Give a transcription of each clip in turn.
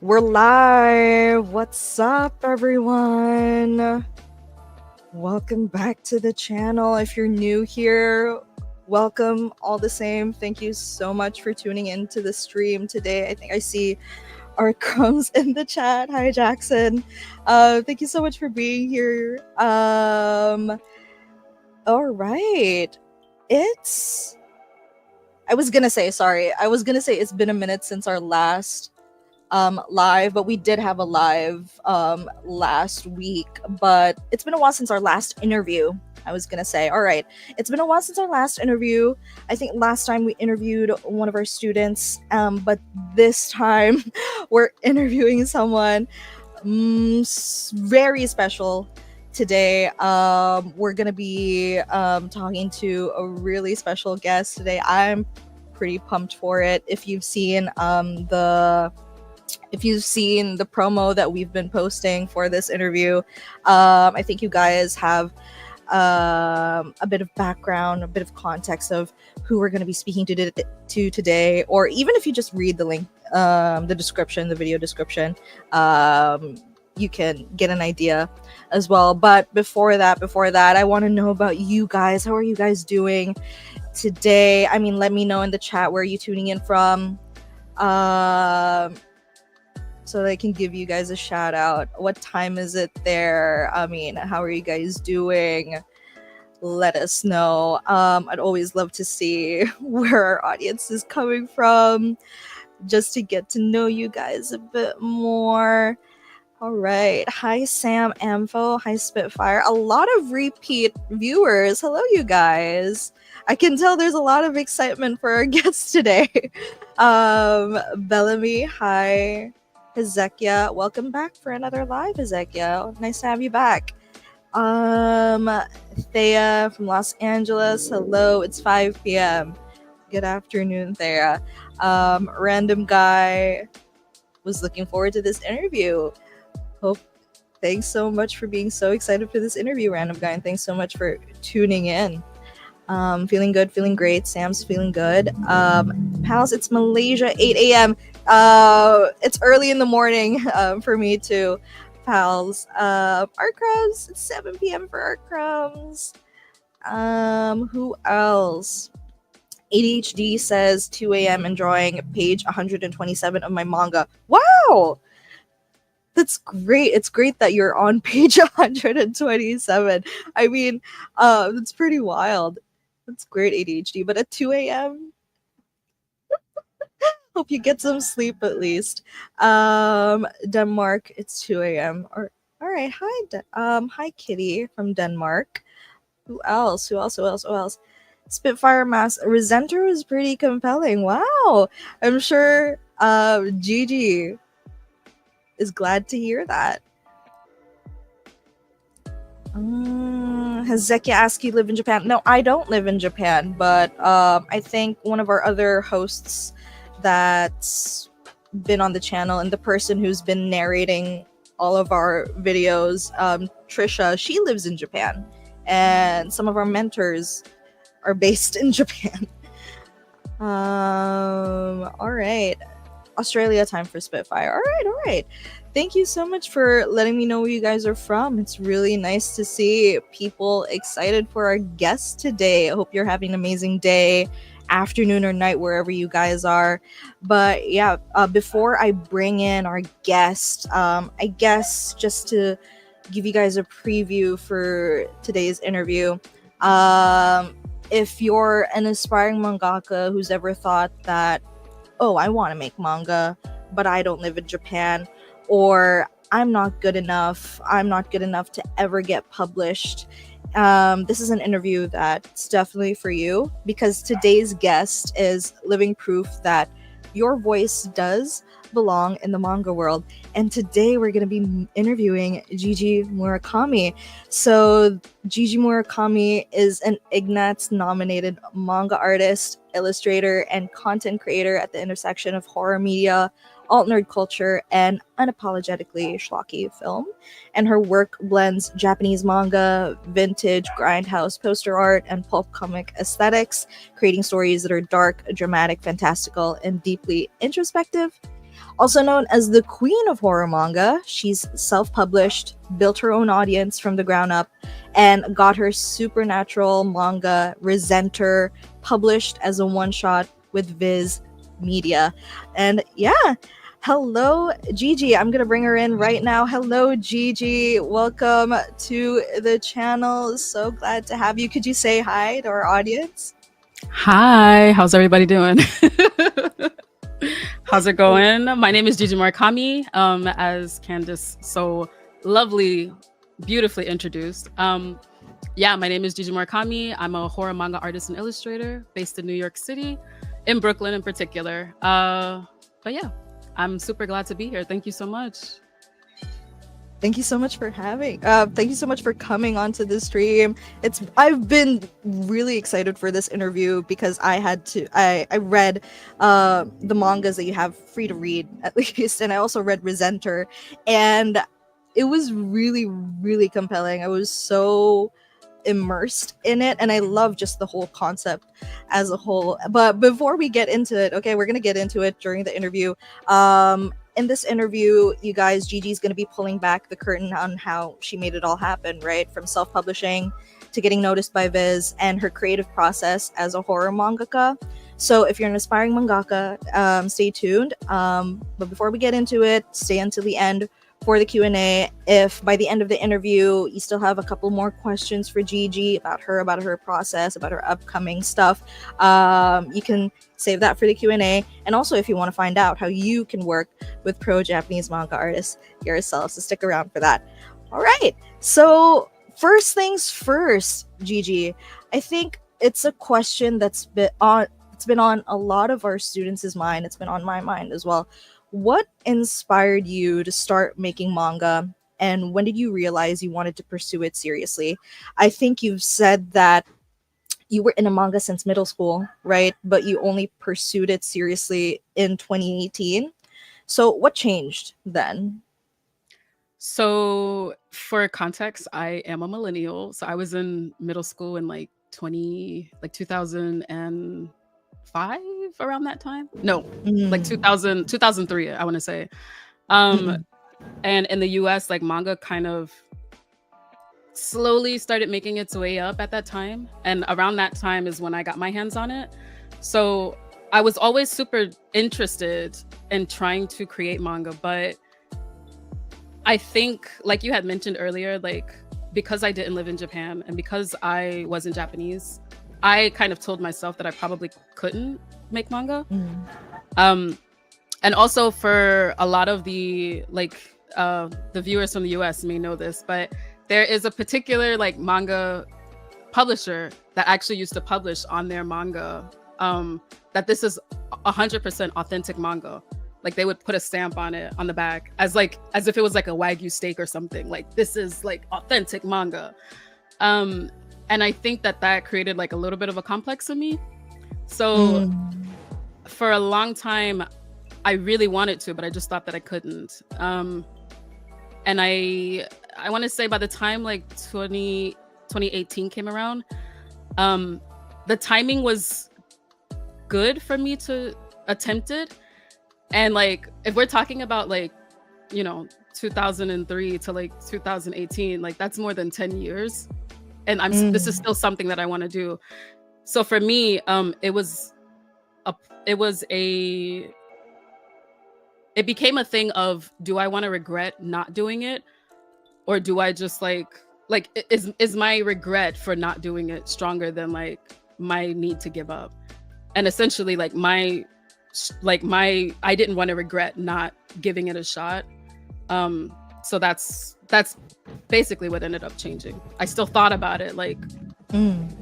We're live. What's up, everyone? Welcome back to the channel. If you're new here, welcome all the same. Thank you so much for tuning into the stream today. I think I see our crumbs in the chat. Hi, Jackson. Thank you so much for being here. All right. I was gonna say it's been a minute since our last live, but we did have a live last week, but it's been a while since our last interview. I was gonna say, all right, it's been a while since our last interview. I think last time we interviewed one of our students, but this time we're interviewing someone very special today. We're gonna be talking to a really special guest today. I'm pretty pumped for it. If you've seen the promo that we've been posting for this interview, I think you guys have a bit of background, a bit of context of who we're going to be speaking to today, or even if you just read the link, the video description, you can get an idea as well. But before that, I want to know about you guys. How are you guys doing today? I mean, let me know in the chat where you tuning in from. So that I can give you guys a shout out. What time is it there? I mean, how are you guys doing? Let us know. I'd always love to see where our audience is coming from, just to get to know you guys a bit more. All right. Hi, Sam Amfo. Hi, Spitfire. A lot of repeat viewers. Hello, you guys. I can tell there's a lot of excitement for our guests today. Bellamy, hi. Hezekiah, welcome back for another live, Hezekiah. Nice to have you back. Thea from Los Angeles, hello, it's 5 p.m. Good afternoon, Thea. Random guy was looking forward to this interview. Thanks so much for being so excited for this interview, random guy, and thanks so much for tuning in. Feeling good, feeling great. Sam's feeling good. Pals, it's Malaysia, 8 a.m. It's early in the morning for me too, pals. Art Crumbs, it's 7 p.m. for Art Crumbs. Who else? ADHD says 2 a.m. enjoying page 127 of my manga. Wow! That's great. It's great that you're on page 127. I mean, that's pretty wild. That's great, ADHD. But at 2 a.m., hope you get some sleep at least. Denmark, it's 2 a.m. All right. Hi, Kitty from Denmark. Who else? Spitfire Mass Resenter was pretty compelling. Wow. I'm sure Gigi is glad to hear that. Has Zeki asked you live in Japan? No, I don't live in Japan, but I think one of our other hosts that's been on the channel and the person who's been narrating all of our videos, Trisha, she lives in Japan, and some of our mentors are based in Japan. All right. Australia time for Spitfire. All right. Thank you so much for letting me know where you guys are from. It's really nice to see people excited for our guest today. I hope you're having an amazing day, afternoon, or night, wherever you guys are. But yeah, before I bring in our guest, I guess just to give you guys a preview for today's interview, if you're an aspiring mangaka who's ever thought that, oh, I want to make manga, but I don't live in Japan, or I'm not good enough to ever get published, this is an interview that's definitely for you, because today's guest is living proof that your voice does belong in the manga world. And today we're going to be interviewing Gigi Murakami. So Gigi Murakami is an Ignatz nominated manga artist, illustrator, and content creator at the intersection of horror media, alt nerd culture, and unapologetically schlocky film. And her work blends Japanese manga, vintage, grindhouse poster art, and pulp comic aesthetics, creating stories that are dark, dramatic, fantastical, and deeply introspective. Also known as the Queen of Horror Manga, she's self-published, built her own audience from the ground up, and got her supernatural manga Resenter published as a one-shot with VIZ Media. And yeah, hello, Gigi. I'm gonna bring her in right now. Hello, Gigi. Welcome to the channel. So glad to have you. Could you say hi to our audience? Hi, how's everybody doing? How's it going? My name is Gigi Murakami, as Candace so beautifully introduced. Yeah, my name is Gigi Murakami. I'm a horror manga artist and illustrator based in New York City, in Brooklyn in particular. But yeah, I'm super glad to be here. Thank you so much. Thank you so much for thank you so much for coming onto the stream. I've been really excited for this interview because I read the mangas that you have free to read at least, and I also read Resenter, and it was really, really compelling. I was so immersed in it, and I love just the whole concept as a whole. But before we get into it, okay, we're gonna get into it during the interview. In this interview, you guys, Gigi's going to be pulling back the curtain on how she made it all happen, right? From self-publishing to getting noticed by Viz and her creative process as a horror mangaka. So if you're an aspiring mangaka, stay tuned. But before we get into it, stay until the end for the Q&A. If by the end of the interview, you still have a couple more questions for Gigi about her process, about her upcoming stuff, you can save that for the Q&A. And also, if you want to find out how you can work with pro Japanese manga artists yourself, so stick around for that. All right. So first things first, Gigi, I think it's a question it's been on a lot of our students' mind. It's been on my mind as well. What inspired you to start making manga, and when did you realize you wanted to pursue it seriously? I think you've said that you were in a manga since middle school, right? But you only pursued it seriously in 2018. So what changed then? So for context, I am a millennial. So I was in middle school in like 2005, around that time. No, like 2003, I want to say. And in the US, like manga kind of slowly started making its way up at that time. And around that time is when I got my hands on it. So I was always super interested in trying to create manga, but I think, like you had mentioned earlier, like because I didn't live in Japan and because I wasn't Japanese, I kind of told myself that I probably couldn't make manga. And also for a lot of the viewers from the US may know this, but there is a particular like manga publisher that actually used to publish on their manga that this is 100% authentic manga. Like they would put a stamp on it on the back as if it was like a Wagyu steak or something. Like this is like authentic manga. And I think that created like a little bit of a complex in me. So for a long time, I really wanted to, but I just thought that I couldn't. And I want to say by the time like 2018 came around, the timing was good for me to attempt it. And like, if we're talking about like, 2003 to like 2018, like that's more than 10 years. And this is still something that I want to do. So for me, it became a thing of, do I want to regret not doing it? Or do I just is my regret for not doing it stronger than like my need to give up? And essentially like I didn't want to regret not giving it a shot. So that's basically what ended up changing. I still thought about it, like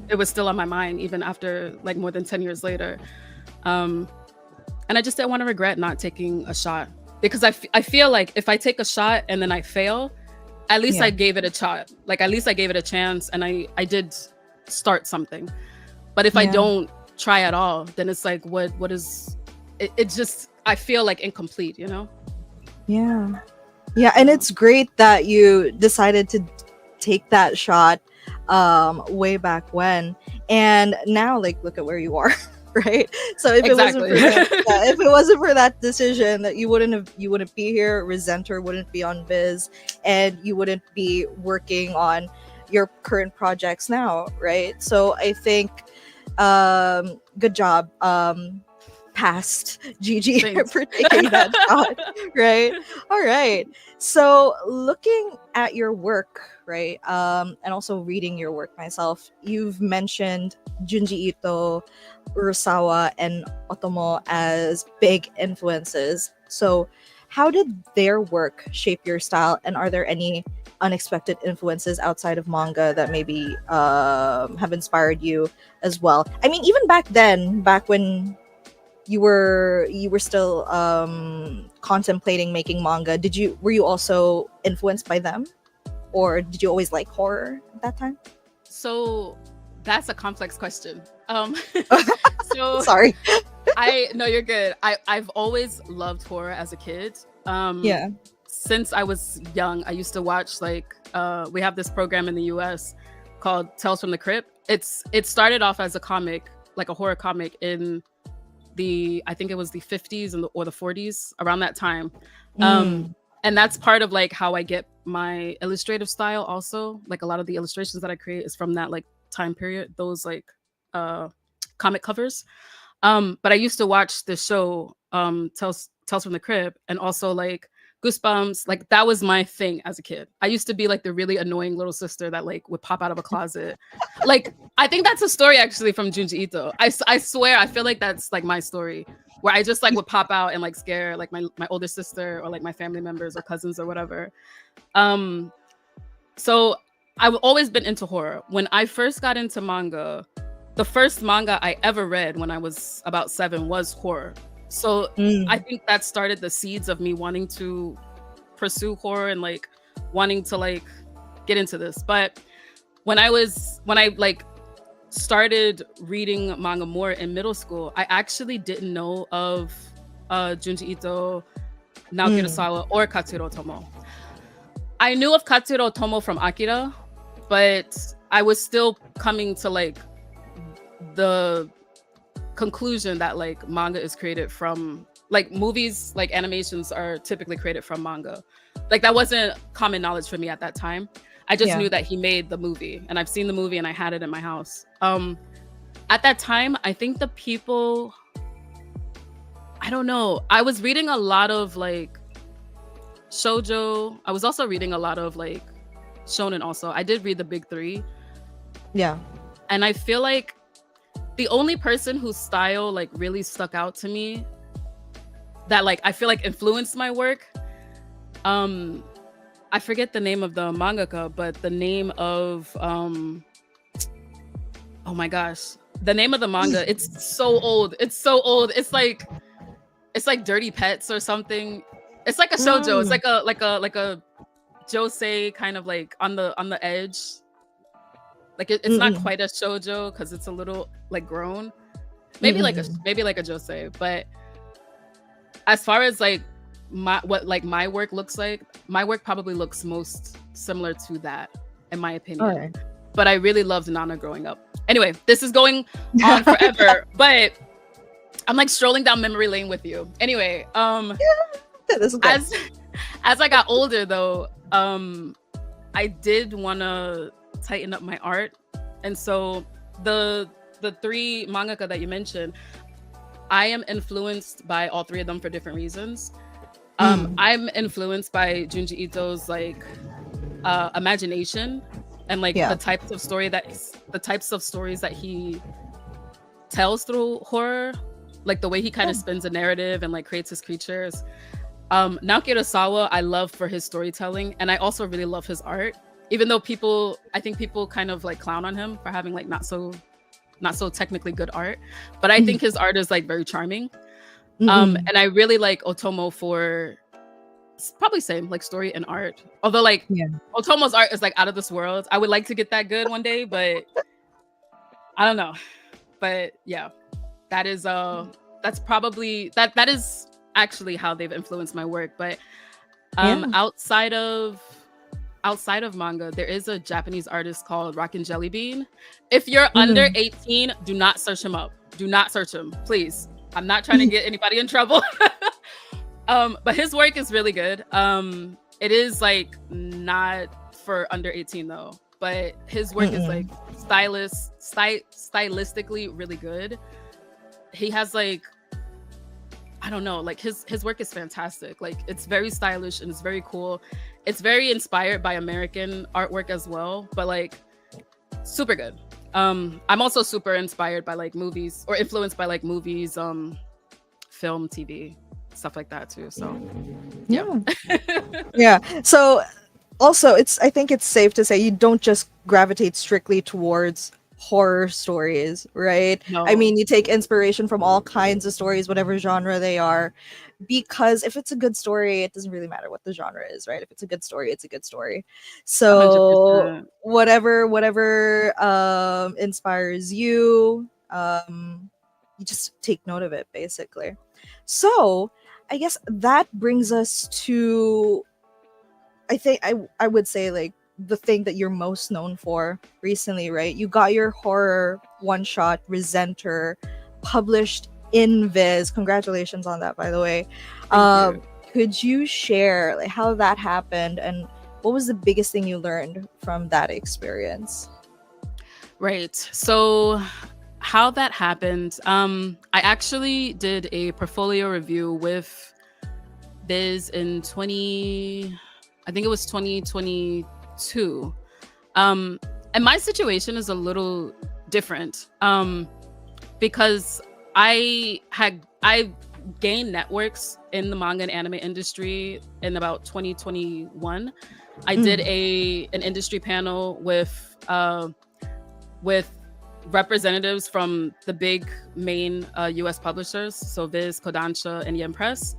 it was still on my mind even after like more than 10 years later. And I just didn't want to regret not taking a shot, because I feel like if I take a shot and then I fail, at least I gave it a shot. Like at least I gave it a chance and I did start something. But if I don't try at all, then it's like, what is it? It's just, I feel like incomplete, Yeah. And it's great that you decided to take that shot way back when, and now like look at where you are. right? So if it wasn't Exactly. for that, yeah, if it wasn't for that decision, that you wouldn't be here. Resenter wouldn't be on Viz, and you wouldn't be working on your current projects now, right? So I think, good job, past Gigi Thanks. for taking that shot, right? All right. So looking at your work, right, and also reading your work myself, you've mentioned Junji Ito, Urasawa, and Otomo as big influences. So how did their work shape your style, and are there any unexpected influences outside of manga that maybe have inspired you as well? I mean, even back then, back when you were still contemplating making manga, were you also influenced by them, or did you always like horror at that time? So that's a complex question. So Sorry. I no, you're good. I've always loved horror as a kid. Yeah. Since I was young, I used to watch like we have this program in the US called Tales from the Crypt. It started off as a comic, like a horror comic in I think it was the 50s or the 40s, around that time. And that's part of like how I get my illustrative style also. Like a lot of the illustrations that I create is from that like time period, those like comic covers. But I used to watch the show Tales from the Crypt, and also like Goosebumps. Like that was my thing as a kid. I used to be like the really annoying little sister that like would pop out of a closet. Like I think that's a story actually from Junji Ito. I swear, I feel like that's like my story, where I just like would pop out and like scare like my older sister or like my family members or cousins or whatever. So I've always been into horror. When I first got into manga, the first manga I ever read when I was about 7 was horror. So I think that started the seeds of me wanting to pursue horror and like wanting to like get into this. But when I like started reading manga more in middle school, I actually didn't know of Junji Ito, Naoki Urasawa, or Katsuro Tomo. I knew of Katsuro Tomo from Akira, but I was still coming to like the conclusion that like manga is created from like movies, like animations are typically created from manga. Like that wasn't common knowledge for me at that time. I just knew that he made the movie, and I've seen the movie and I had it in my house. At that time, I think the people, I don't know, I was reading a lot of like shoujo. I was also reading a lot of like shonen also. I did read the big 3. Yeah. And I feel like the only person whose style like really stuck out to me, that like I feel like influenced my work, I forget the name of the mangaka, but the name of oh my gosh, the name of the manga, it's so old. It's like Dirty Pets or something. It's like a shoujo. It's like a josei, kind of like on the edge. Like it's not quite a shoujo because it's a little like grown. Maybe like a josei. But as far as like my work looks like, my work probably looks most similar to that, in my opinion. Right. But I really loved Nana growing up. Anyway, this is going on forever, but I'm like strolling down memory lane with you. Anyway, This is good. as I got older though, I did want to tighten up my art, and so the 3 mangaka that you mentioned, I am influenced by all 3 of them for different reasons. I'm influenced by Junji Ito's like imagination and like the types of stories that he tells through horror, like the way he kind of spins a narrative and like creates his creatures. Naoki Urasawa, I love for his storytelling, and I also really love his art. Even though I think people kind of like clown on him for having like not so technically good art, but I think his art is like very charming. And I really like Otomo for probably same like story and art. Although like Otomo's art is like out of this world. I would like to get that good one day, but I don't know. But yeah, that is that's probably that is actually how they've influenced my work. But outside of manga, there is a Japanese artist called Rockin' Jelly Bean. If you're under 18, do not search him up. Do not search him, please. I'm not trying to get anybody in trouble. But his work is really good. It is like not for under 18 though, but his work is like stylistically really good. He has like, I don't know, like his work is fantastic. Like it's very stylish and it's very cool. It's very inspired by American artwork as well, but like super good. I'm also super inspired by like movies, or influenced by like movies, film, TV, stuff like that too. So yeah. Yeah. So also I think it's safe to say you don't just gravitate strictly towards horror stories, right? No. I mean, you take inspiration from all kinds of stories, whatever genre they are, because if it's a good story, it doesn't really matter what the genre is, right? If it's a good story, it's a good story. So 100%. whatever inspires you, you just take note of it, basically. So I guess that brings us to, I think I would say, like, the thing that you're most known for recently, right? You got your horror one shot Resenter published in VIZ. Congratulations on that, by the way. Thank you. Could you share like how that happened and what was the biggest thing you learned from that experience? Right. So how that happened, I actually did a portfolio review with VIZ in I think it was 2022. And my situation is a little different because I gained networks in the manga and anime industry in about 2021. I did an industry panel with representatives from the big main US publishers, so Viz, Kodansha, and Yen Press.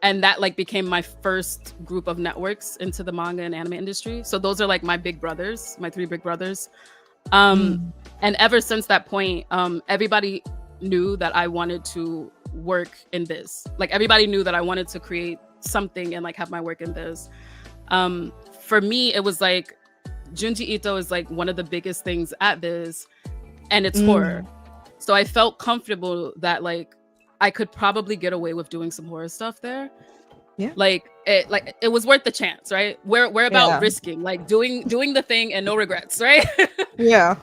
And that like became my first group of networks into the manga and anime industry. So those are like my big brothers, my three big brothers. And ever since that point, everybody knew that I wanted to work in this. Like everybody knew that I wanted to create something and like have my work in this. For me, it was like Junji Ito is like one of the biggest things at Viz, and it's horror. So I felt comfortable that like I could probably get away with doing some horror stuff there. Yeah. Like it was worth the chance, right? We're about risking, like doing the thing and no regrets, right? Yeah.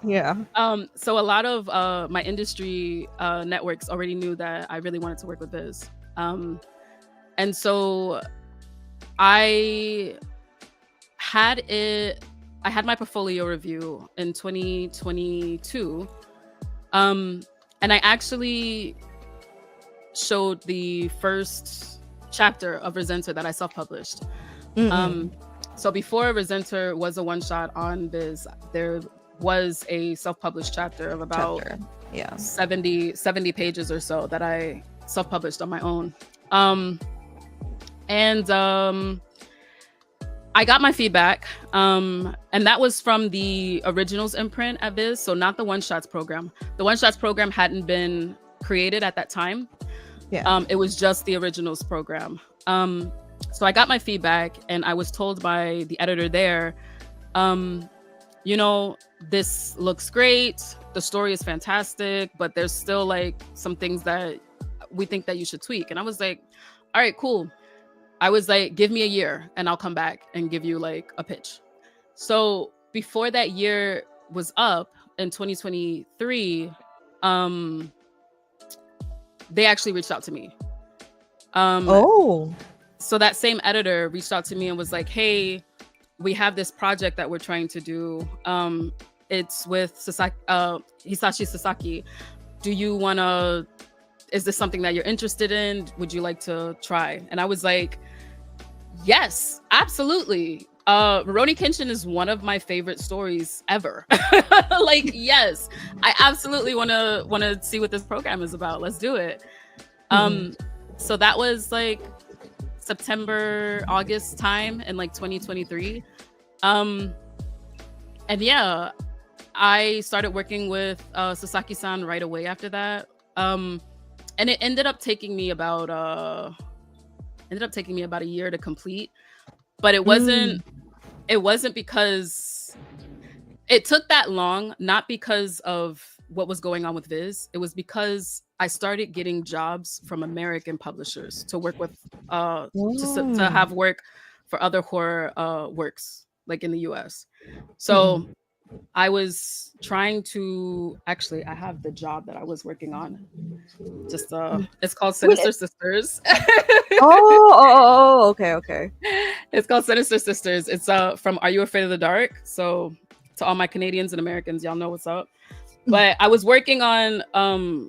So a lot of my industry networks already knew that I really wanted to work with Viz. And so I had my portfolio review in 2022. And I actually showed the first chapter of Resenter that I self-published. So before Resenter was a one-shot on Viz, there was a self-published chapter of about 70 pages or so that I self-published on my own. And I got my feedback, and that was from the originals imprint at Viz, so not the one-shots program. The one-shots program hadn't been created at that time. It was just the originals program. So I got my feedback, and I was told by the editor there, you know, this looks great, the story is fantastic, but there's still like some things that we think that you should tweak. And I was like, all right, cool. I was like, give me a year and I'll come back and give you like a pitch. So before that year was up in 2023, they actually reached out to me. So that same editor reached out to me and was like, hey, we have this project that we're trying to do. It's with Hisashi Sasaki. Is this something that you're interested in? Would you like to try? And I was like, yes, absolutely. Rurouni Kenshin is one of my favorite stories ever. Like, yes, I absolutely want to see what this program is about. Let's do it. So that was like September, August time in like 2023. And yeah, I started working with Sasaki-san right away after that. And it ended up taking me about a year to complete, but it wasn't because it took that long, not because of what was going on with Viz, it was because I started getting jobs from American publishers to work with, to have work for other horror works like in the US. So I was trying to, actually, I have the job that I was working on. Just it's called Sinister Sisters. Okay. It's called Sinister Sisters. It's from Are You Afraid of the Dark? So to all my Canadians and Americans, y'all know what's up. But I was working on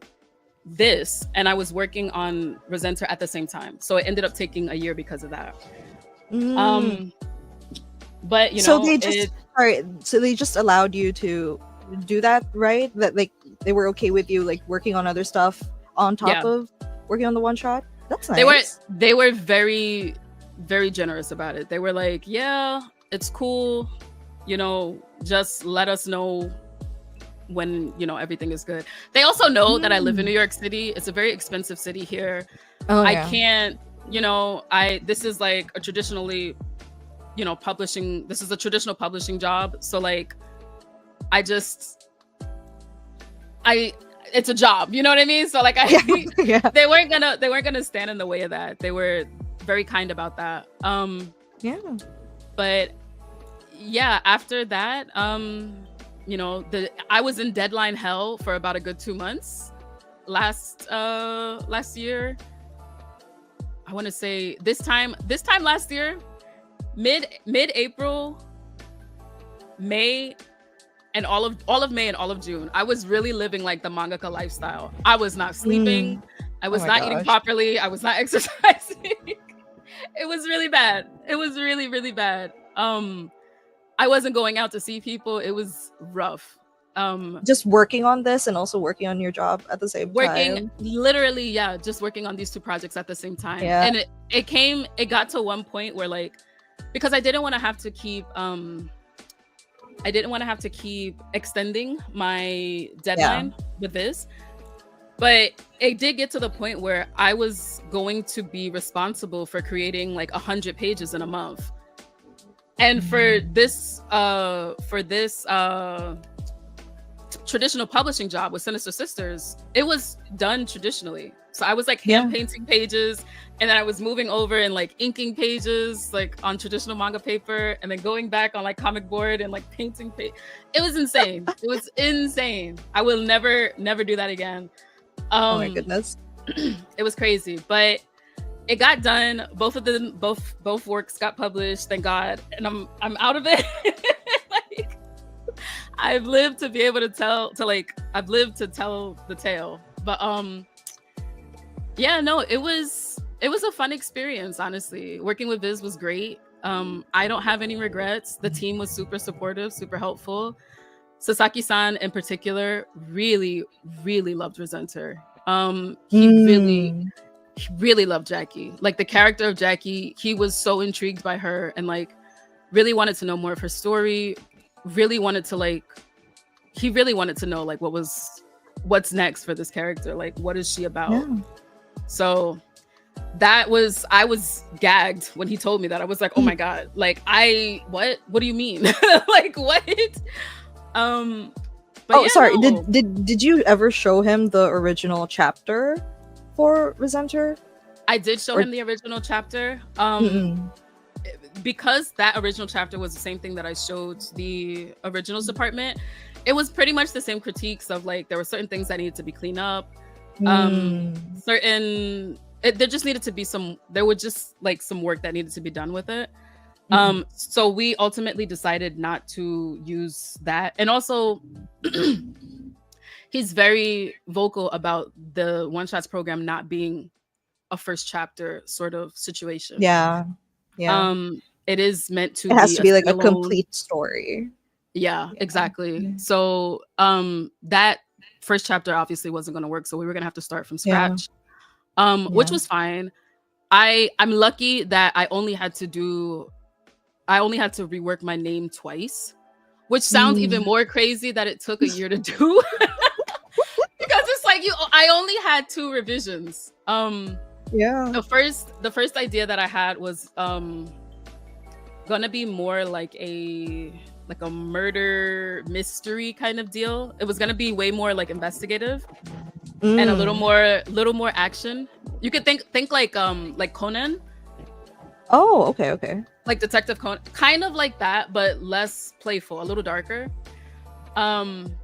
this, and I was working on Resenter at the same time. So it ended up taking a year because of that. But you know, so they just allowed you to do that, right? That like they were okay with you like working on other stuff on top of working on the one shot. That's nice. They were very, very generous about it. They were like, yeah, it's cool, you know, just let us know when, you know, everything is good. They also know that I live in New York City. It's a very expensive city here. I can't, you know, this is like a traditionally, you know, this is a traditional publishing job. So like, it's a job, you know what I mean? So like, they weren't gonna stand in the way of that. They were very kind about that. But yeah, after that, you know, I was in deadline hell for about a good 2 months last year. I want to say this time last year, mid-April, May, and all of May and all of June, I was really living like the mangaka lifestyle. I was not sleeping. I was not eating properly. I was not exercising. It was really bad. It was really, really bad. I wasn't going out to see people. It was rough. Just working on this and also working on your job at the same time. Literally, yeah, just working on these two projects at the same time. Yeah. And it got to one point where like, because I didn't want to have to keep extending my deadline with this. But it did get to the point where I was going to be responsible for creating like 100 pages in a month. And for this traditional publishing job with Sinister Sisters, it was done traditionally. So I was like hand painting pages, and then I was moving over and like inking pages like on traditional manga paper, and then going back on like comic board and like painting It was insane. It was insane. I will never do that again. Oh my goodness. It was crazy, but it got done. Both works got published, thank God, and I'm out of it. Like, I've lived to be able to tell the tale. But yeah, no, it was a fun experience, honestly. Working with Viz was great. I don't have any regrets. The team was super supportive, super helpful. Sasaki-san in particular really, really loved Resenter. He really loved Jackie. Like the character of Jackie, he was so intrigued by her and like really wanted to know more of her story. He really wanted to know like what's next for this character. Like, what is she about? Yeah. So I was gagged when he told me that. I was like, oh my God, like what do you mean? Like what? Sorry. No. Did you ever show him the original chapter for Resenter? I did show him the original chapter. Because that original chapter was the same thing that I showed the originals department. It was pretty much the same critiques of like there were certain things that needed to be cleaned up. There just needed to be some work that needed to be done with it. So we ultimately decided not to use that. And also he's very vocal about the one shots program not being a first chapter sort of situation. Yeah. It is meant to it has to be like a complete story. Yeah, exactly. So that first chapter obviously wasn't going to work, so we were going to have to start from scratch. Which was fine. I'm lucky that I only had to rework my name twice, which sounds even more crazy that it took a year to do. Because it's like I only had 2 revisions. The first idea that I had was gonna be more like a like a murder mystery kind of deal. It was gonna be way more like investigative and a little more action. You could think like Conan. Oh, okay. Like Detective Conan, kind of like that, but less playful, a little darker. And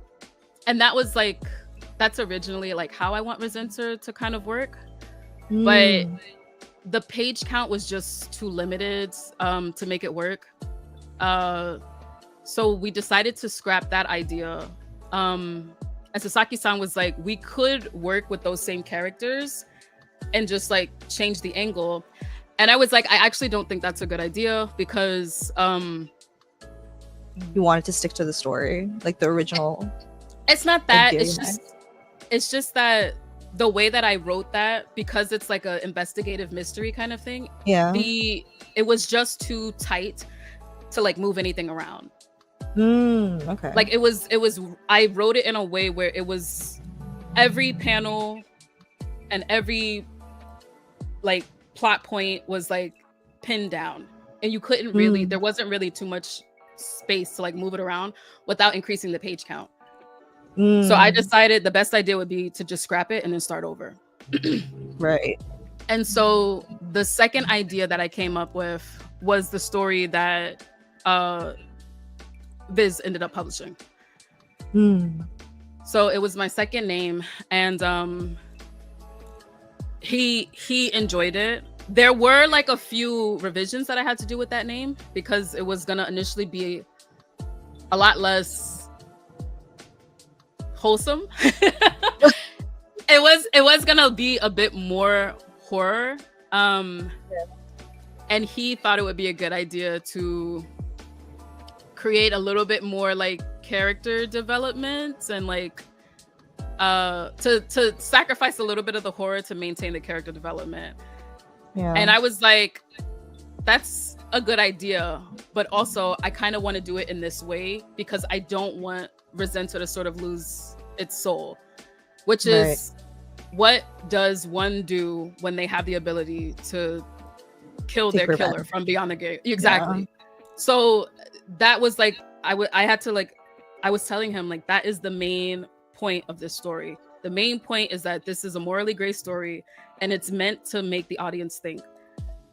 that's originally like how I want Resenter to kind of work. But the page count was just too limited to make it work. So we decided to scrap that idea. And Sasaki-san was like, we could work with those same characters and just like change the angle. And I was like, I actually don't think that's a good idea because you wanted to stick to the story, like the original. It's not that. It's just that the way that I wrote that, because it's like a investigative mystery kind of thing. Yeah. It was just too tight to like move anything around. Okay. Like it was I wrote it in a way where it was every panel and every like plot point was like pinned down, and you couldn't really there wasn't really too much space to like move it around without increasing the page count. So I decided the best idea would be to just scrap it and then start over. Right. And so the second idea that I came up with was the story that VIZ ended up publishing. So it was my second name, and he enjoyed it. There were like a few revisions that I had to do with that name because it was gonna initially be a lot less wholesome. It was gonna be a bit more horror. And he thought it would be a good idea to create a little bit more like character development and like to sacrifice a little bit of the horror to maintain the character development. Yeah. And I was like, that's a good idea, but also I kind of want to do it in this way because I don't want Resenter to sort of lose its soul, which is what does one do when they have the ability to kill their killer from beyond the gate? Exactly. Yeah. So that was like I had to like, I was telling him like that is the main point of this story. The main point is that this is a morally gray story and it's meant to make the audience think.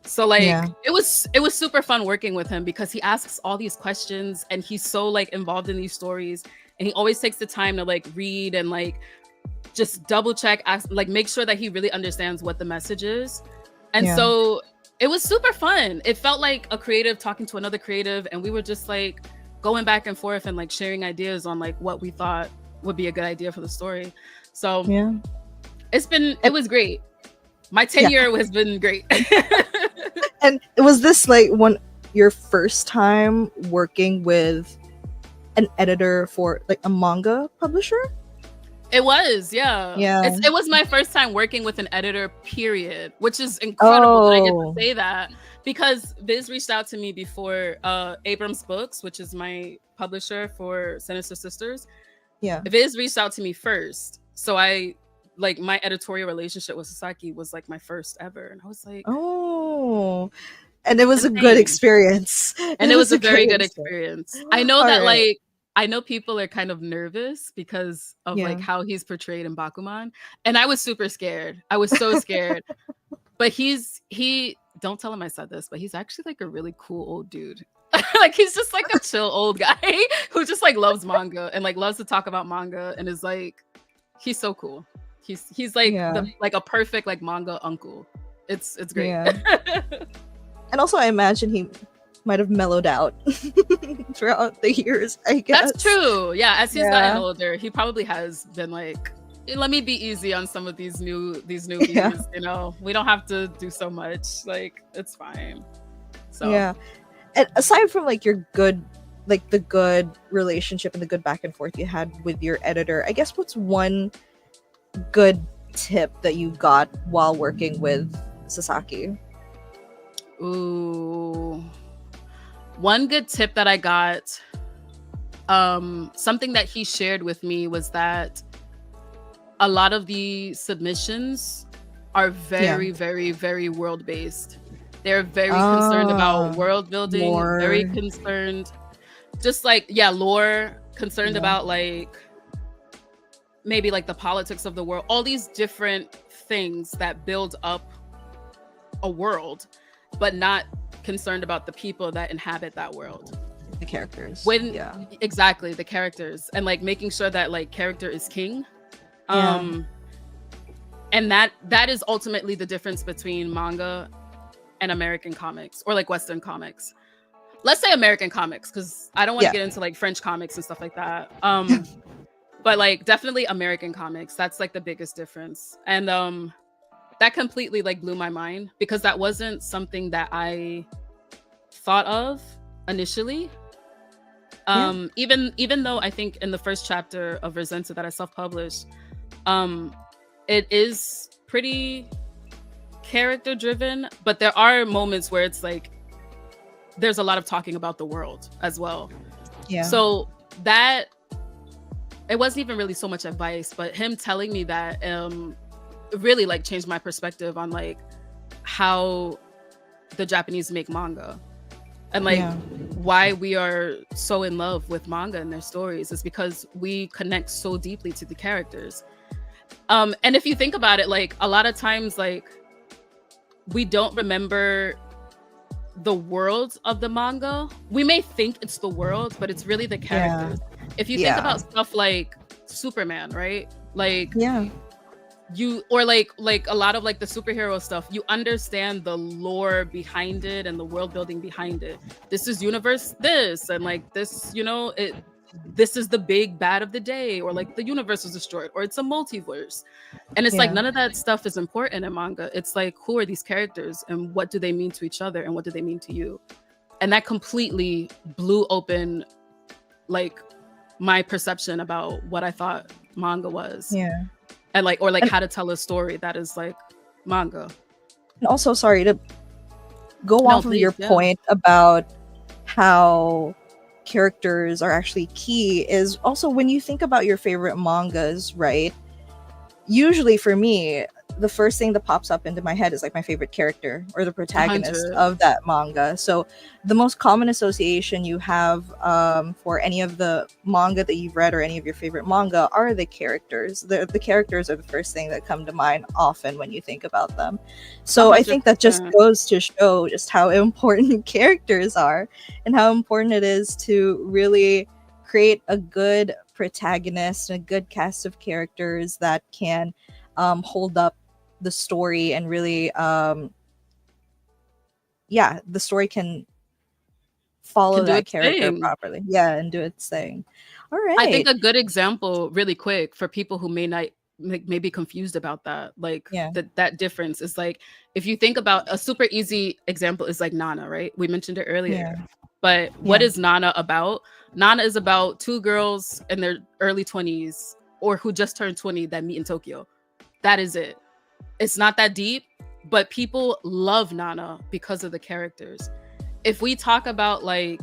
So like it was super fun working with him because he asks all these questions and he's so like involved in these stories, and he always takes the time to like read and like just double check, like make sure that he really understands what the message is. And so it was super fun. It felt like a creative talking to another creative, and we were just like going back and forth and like sharing ideas on like what we thought would be a good idea for the story. So it was great. My tenure has been great. And was this like your first time working with an editor for like a manga publisher? It was, yeah. It was my first time working with an editor, period, which is incredible that I get to say that, because VIZ reached out to me before Abrams Books, which is my publisher for Sinister Sisters. Yeah. VIZ reached out to me first. So I like my editorial relationship with Sasaki was like my first ever. And I was like, oh, and it was a good experience. And it was a very good experience. I know that like, I know people are kind of nervous because of like how he's portrayed in Bakuman. And I was super scared. I was so scared. But he don't tell him I said this, but he's actually like a really cool old dude. Like he's just like a chill old guy who just like loves manga and like loves to talk about manga, and is like, he's so cool. He's like like a perfect like manga uncle. It's great. And also I imagine he might have mellowed out throughout the years, I guess. That's true. Yeah, as he's gotten older, he probably has been like, let me be easy on some of these newbies. You know, we don't have to do so much. Like, it's fine. So and aside from like your good, like the good relationship and the good back and forth you had with your editor, I guess what's one good tip that you got while working with Sasaki? Ooh, one good tip that I got, something that he shared with me was that a lot of the submissions are very, very, very world-based. They're very concerned about world building, very concerned just like, yeah, lore, concerned about like maybe like the politics of the world, all these different things that build up a world, but not concerned about the people that inhabit that world, the characters. Exactly, the characters, and like making sure that like character is king. And that is ultimately the difference between manga and American comics, or like Western comics. Let's say American comics, because I don't want to get into like French comics and stuff like that. But like definitely American comics, that's like the biggest difference. And that completely like blew my mind, because that wasn't something that I thought of initially. Even though I think in the first chapter of Resenter that I self-published, it is pretty character driven, but there are moments where it's like there's a lot of talking about the world as well. So that, it wasn't even really so much advice, but him telling me that really like changed my perspective on like how the Japanese make manga, and like why we are so in love with manga and their stories is because we connect so deeply to the characters. And if you think about it, like a lot of times like we don't remember the world of the manga. We may think it's the world, but it's really the characters. If you think about stuff like Superman, right? Like you, or like a lot of like the superhero stuff, you understand the lore behind it and the world building behind it. This is universe this, and like this, you know, this is the big bad of the day, or like the universe was destroyed, or it's a multiverse. And it's like none of that stuff is important in manga. It's like, who are these characters and what do they mean to each other and what do they mean to you? And that completely blew open like my perception about what I thought manga was. And like, or like how to tell a story that is like manga. And also, sorry to go off of your point about how characters are actually key, is also when you think about your favorite mangas, right? Usually for me, the first thing that pops up into my head is like my favorite character or the protagonist 100. of that manga. So the most common association you have for any of the manga that you've read or any of your favorite manga are the characters. The characters are the first thing that come to mind often when you think about them. So 100%. I think that just goes to show just how important characters are and how important it is to really create a good protagonist and a good cast of characters that can hold up the story and really the story can follow that character properly and do its thing. All right, I think a good example really quick for people who may be confused about that, like that difference is like, if you think about a super easy example is like Nana, right? We mentioned it earlier. But what is Nana about? Nana is about two girls in their early 20s or who just turned 20 that meet in Tokyo. That is it. It's not that deep, but people love Nana because of the characters. If we talk about like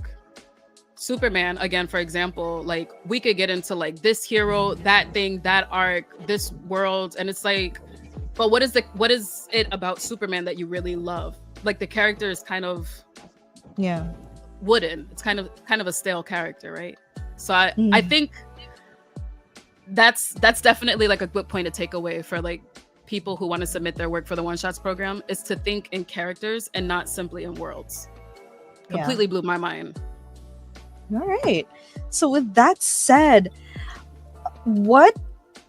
Superman, again, for example, like we could get into like this hero, that thing, that arc, this world, and it's like, but what is it about Superman that you really love? Like the character is kind of wooden. It's kind of a stale character, right? So I think that's definitely like a good point to take away for like people who want to submit their work for the One Shots program, is to think in characters and not simply in worlds. Completely blew my mind. All right. So with that said, what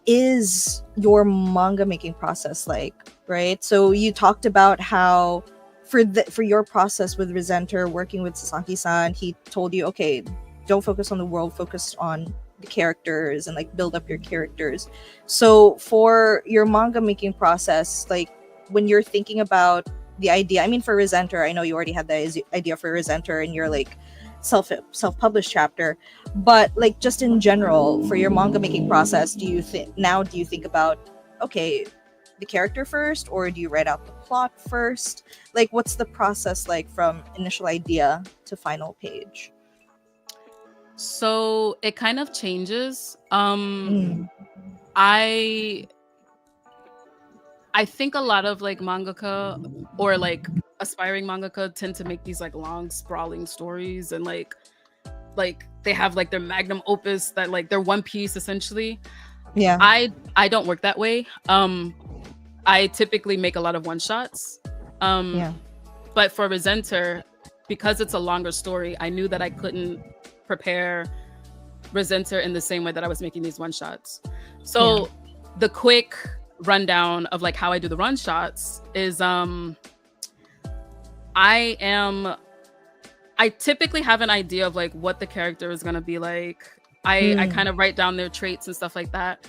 is your manga making process like, right? So you talked about how for your process with Resenter, working with Sasaki-san, he told you, okay, don't focus on the world, focus on the characters and like build up your characters. So for your manga making process, like when you're thinking about the idea, I mean, for Resenter, I know you already had the idea for Resenter in your like self-published chapter, but like just in general for your manga making process, do you think about, okay, the character first, or do you write out the plot first? Like what's the process like from initial idea to final page? So it kind of changes. I think a lot of like mangaka or like aspiring mangaka tend to make these like long sprawling stories, and like like they have like their magnum opus, that like their one piece essentially. Yeah. I don't work that way. I typically make a lot of one shots. But for Resenter, because it's a longer story, I knew that I couldn't prepare Resenter in the same way that I was making these one shots. So the quick rundown of like how I do the run shots is I typically have an idea of like what the character is gonna be like. I kind of write down their traits and stuff like that.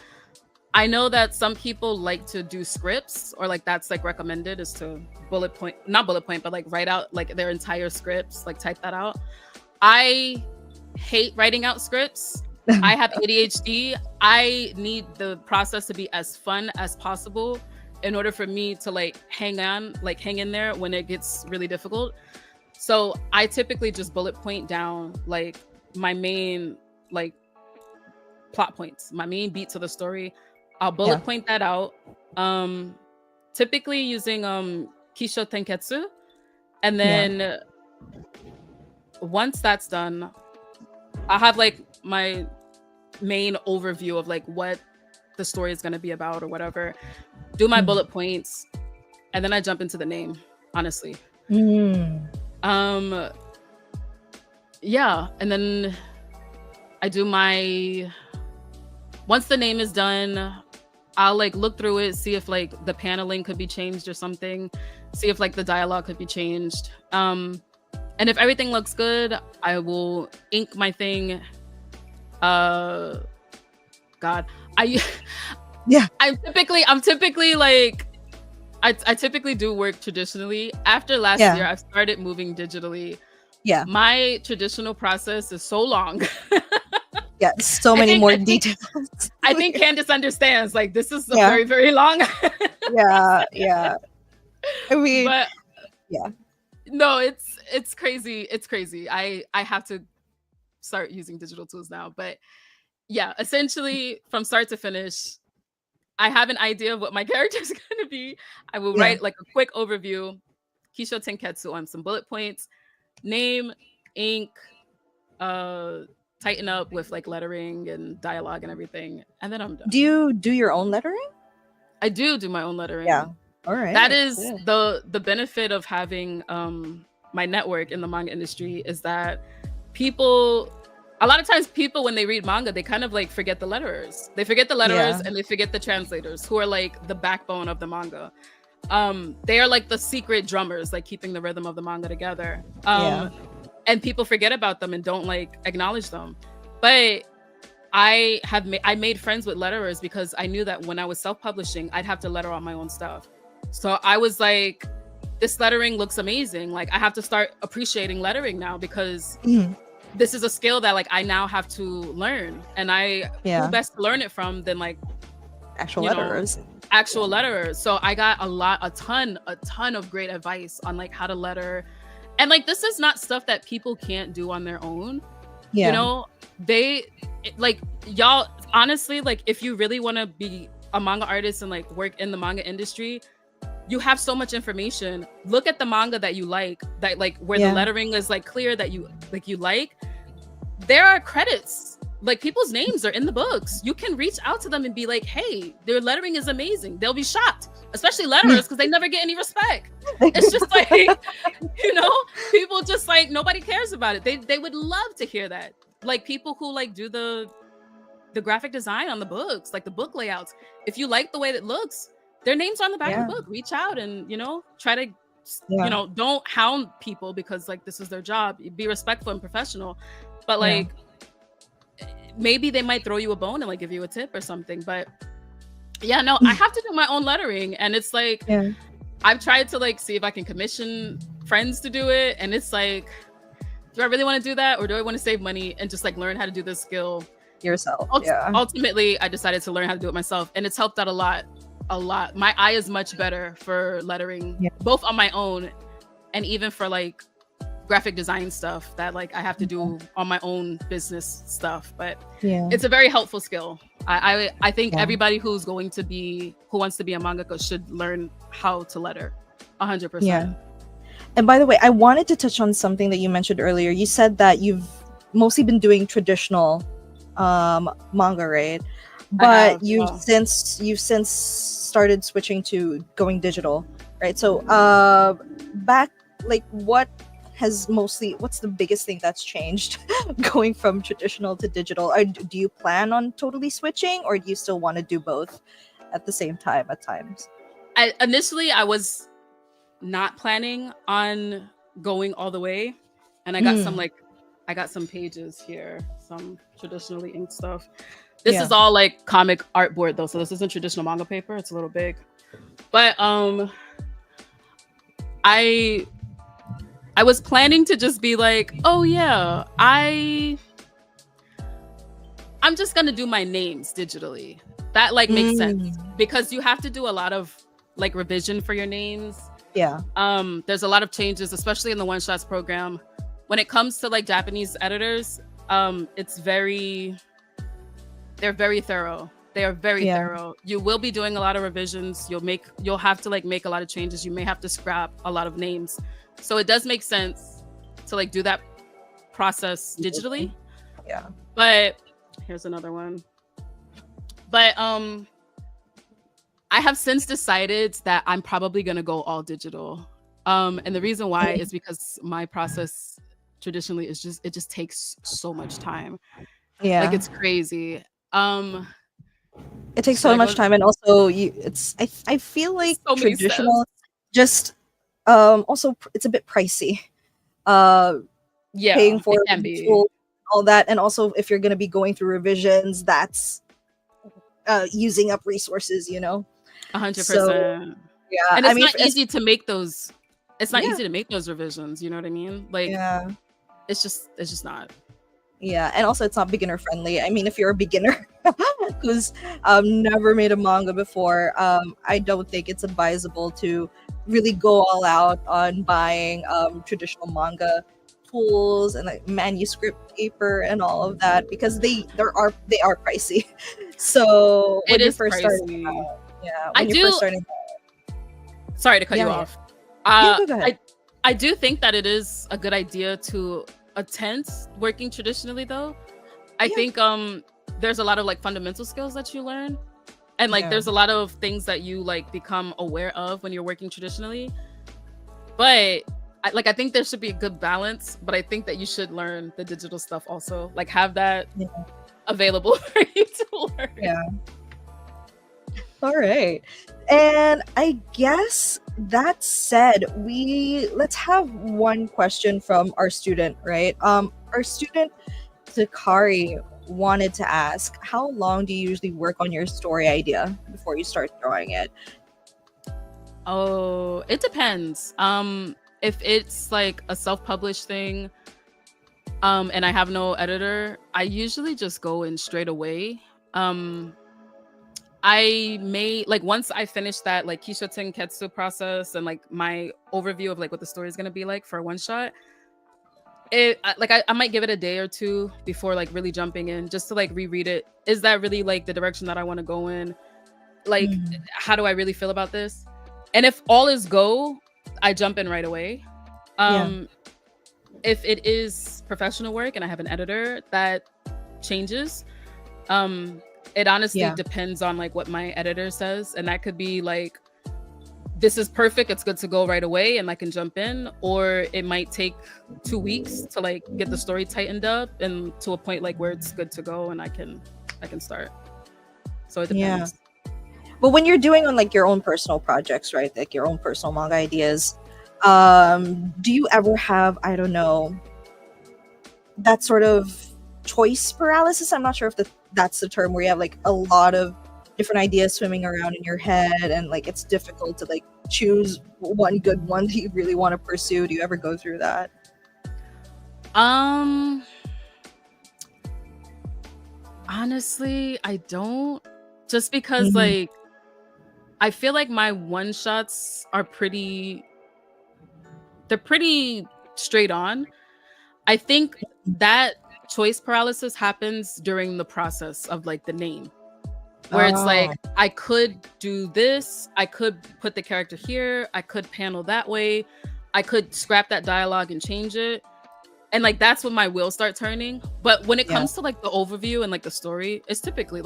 I know that some people like to do scripts, or like that's like recommended, is to not bullet point, but like write out like their entire scripts, like type that out. I hate writing out scripts. I have ADHD. I need the process to be as fun as possible in order for me to like hang in there when it gets really difficult. So I typically just bullet point down like my main like plot points, my main beats of the story. I'll bullet point that out. Typically using Kisho Tenketsu. And then once that's done, I'll have like my main overview of like what the story is going to be about or whatever. Do my bullet points, and then I jump into the name, honestly. Yeah, and then I do my, once the name is done, I'll like look through it, see if like the paneling could be changed or something, see if like the dialogue could be changed. And if everything looks good, I will ink my thing. I'm typically like, I typically do work traditionally. After last year, I've started moving digitally. My traditional process is so long. So many more details. I think Candace understands, like this is very, very long. I mean, but no, it's crazy. It's crazy. I have to start using digital tools now. But yeah, essentially from start to finish, I have an idea of what my character is going to be. I will write like a quick overview, Kisho Tenketsu, on some bullet points, name, ink, tighten up with like lettering and dialogue and everything, and then I'm done. Do you do your own lettering? I do my own lettering. All right. That is the benefit of having my network in the manga industry, is that a lot of times people, when they read manga, they kind of like forget the letterers. They forget the letterers and they forget the translators, who are like the backbone of the manga. They are like the secret drummers, like keeping the rhythm of the manga together. And people forget about them and don't like acknowledge them. But I made friends with letterers because I knew that when I was self-publishing, I'd have to letter out my own stuff. So I was like, this lettering looks amazing. Like I have to start appreciating lettering now, because this is a skill that like I now have to learn. And who best to learn it from than like actual letterers. So I got a ton of great advice on like how to letter. And like, this is not stuff that people can't do on their own. You know, y'all, honestly, like if you really want to be a manga artist and like work in the manga industry, you have so much information. Look at the manga that you like, that like where the lettering is like clear, that you like. There are credits, like people's names are in the books. You can reach out to them and be like, hey, their lettering is amazing. They'll be shocked, especially letterers, because they never get any respect. It's just like, you know, people just like, nobody cares about it. They would love to hear that. Like people who like do the graphic design on the books, like the book layouts. If you like the way that it looks, their names are on the back of the book. Reach out and, you know, try to, you know, don't hound people, because like this is their job. Be respectful and professional. But like, maybe they might throw you a bone and like give you a tip or something. But yeah, no, I have to do my own lettering. And it's like, I've tried to like see if I can commission friends to do it. And it's like, do I really want to do that? Or do I want to save money and just like learn how to do this skill yourself? Ultimately, I decided to learn how to do it myself. And it's helped out a lot. My eye is much better for lettering, both on my own and even for like graphic design stuff that like I have to do on my own business stuff. But it's a very helpful skill. I think everybody who wants to be a mangaka should learn how to letter 100%. And by the way, I wanted to touch on something that you mentioned earlier. You said that you've mostly been doing traditional manga, right? I have. But you've since started switching to going digital, right? So back, like, what's the biggest thing that's changed going from traditional to digital? Or do you plan on totally switching, or do you still want to do both at the same time at times? Initially I was not planning on going all the way, and Mm, I got some pages here, some traditionally inked stuff. This yeah. is all like comic artboard though, so this isn't traditional manga paper. It's a little big, but I I was planning to just be like, oh yeah, I'm just gonna do my names digitally. That like makes sense Mm, because you have to do a lot of like revision for your names. yeah. There's a lot of changes, especially in the one shots program. When it comes to like Japanese editors, it's they're very thorough. They are very Yeah. thorough. You will be doing a lot of revisions. You'll have to like make a lot of changes. You may have to scrap a lot of names. So it does make sense to like do that process digitally. Yeah. But here's another one. But I have since decided that I'm probably gonna go all digital. And the reason why is because my process traditionally is just, it just takes so much time. Like Yeah. it's crazy. It takes Should so I much go? time, and also I feel like So many steps. traditional just also it's a bit pricey. Paying Yeah, for it can be. full all that, and also if you're going to be going through revisions, that's using up resources, you know. So 100%. yeah, And I it's mean, not easy to make those. It's not yeah, easy to make those revisions. You know what I mean? Like yeah, it's just not. yeah, and also it's not beginner friendly. I mean, if you're a beginner who's never made a manga before, I don't think it's advisable to really go all out on buying traditional manga tools and like manuscript paper and all of that, because they are pricey. So It when you're is first starting pricey. out, yeah, I when you're first do. starting, Sorry to cut yeah, you yeah, off. yeah, go ahead. I do think that it is a good idea to attend working traditionally though. I Yeah, think there's a lot of like fundamental skills that you learn, and like yeah, there's a lot of things that you like become aware of when you're working traditionally. But I think there should be a good balance, but I think that you should learn the digital stuff also. Like have that yeah, available for you to learn. yeah. All right. And I guess that said, let's have one question from our student, right? Our student Takari wanted to ask, how long do you usually work on your story idea before you start drawing it? Oh, it depends. If it's like a self-published thing, and I have no editor, I usually just go in straight away. Um, I may like once I finish that like Kisha Tenketsu process and like my overview of like what the story is gonna be like for one shot. I might give it a day or two before like really jumping in just to like reread it. Is that really like the direction that I want to go in? Like, Mhm. how do I really feel about this? And if all is go, I jump in right away. Yeah, Um, if it is professional work and I have an editor, that changes. Um, it honestly yeah, depends on like what my editor says, and that could be like, this is perfect, it's good to go right away, and I can jump in, or it might take 2 weeks to like get the story tightened up and to a point like where it's good to go, and I can start. So it yeah. depends. But when you're doing on like your own personal projects, right? Like your own personal manga ideas, do you ever have, I don't know, that sort of choice paralysis? I'm not sure if that's the term, where you have like a lot of different ideas swimming around in your head, and like it's difficult to like choose one good one that you really want to pursue. Do you ever go through that? Um, Honestly, I don't. Just because Mhm. like I feel like my one shots are they're pretty straight on. I think that choice paralysis happens during the process of like the name, where it's Oh, like I could do this, I could put the character here, I could panel that way, I could scrap that dialogue and change it. and like that's when my wheels start turning. But when it Yeah. comes to like the overview and like the story, it's typically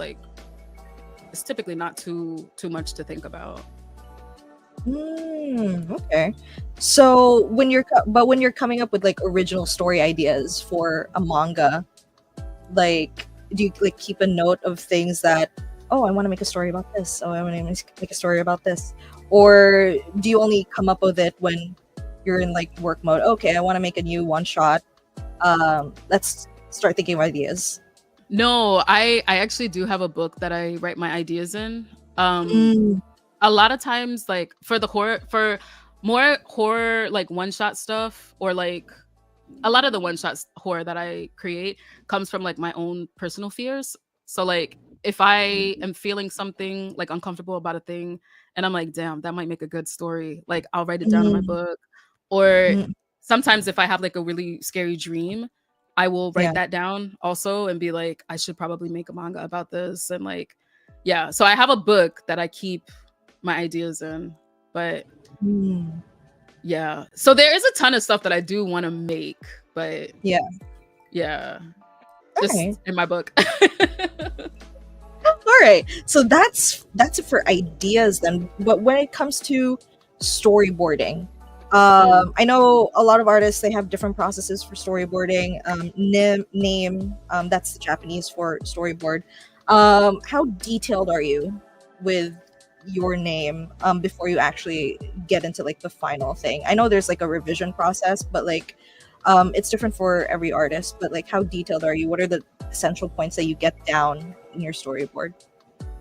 not too much to think about. Okay. So when you're coming up with like original story ideas for a manga, like do you like keep a note of things that, oh, I want to make a story about this, oh, I want to make a story about this, or do you only come up with it when you're in like work mode? Okay, I want to make a new one shot. Let's start thinking of ideas. No, I actually do have a book that I write my ideas in. Mm, A lot of times, like for more horror, like one shot stuff, or like a lot of the one shots horror that I create comes from like my own personal fears. So like if I am feeling something like uncomfortable about a thing and I'm like, damn, that might make a good story, like I'll write it down in my mm, book. Or mm, sometimes if I have like a really scary dream, I will yeah. write that down also and be like, I should probably make a manga about this. And like, yeah. So I have a book that I keep my ideas in. But Mm, yeah. So there is a ton of stuff that I do want to make, but yeah. yeah, All right. just in my book. All right. So that's it for ideas then. But when it comes to storyboarding, Mm. I know a lot of artists, they have different processes for storyboarding. Name, that's the Japanese for storyboard. How detailed are you with your name before you actually get into like the final thing? I know there's like a revision process, but like it's different for every artist. But like, how detailed are you? What are the essential points that you get down in your storyboard?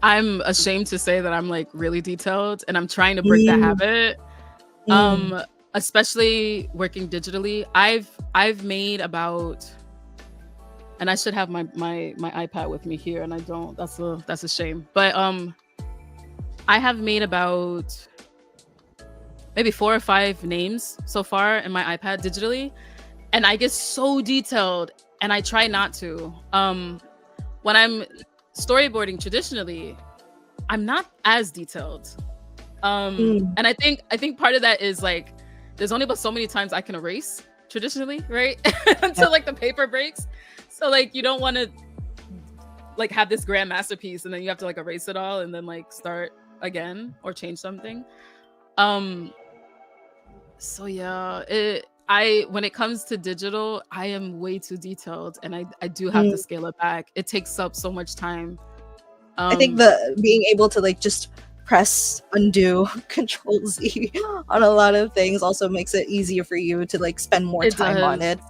I'm ashamed to say that I'm like really detailed and I'm trying to break that Mm, habit. mm, Um especially working digitally. I've made about, and I should have my iPad with me here and I don't. That's a shame. But I have made about maybe 4 or 5 names so far in my iPad digitally, and I get so detailed and I try not to. When I'm storyboarding traditionally, I'm not as detailed. mm, And I think part of that is like there's only but so many times I can erase traditionally, right? yeah. Until like the paper breaks. So like you don't want to like have this grand masterpiece and then you have to like erase it all and then like start again or change something. Um so yeah, I when it comes to digital, I am way too detailed and I do have to Mm. scale it back. It takes up so much time. I think Um the being able to like just press undo Control Z on a lot of things also makes it easier for you to like spend more it time on does. it.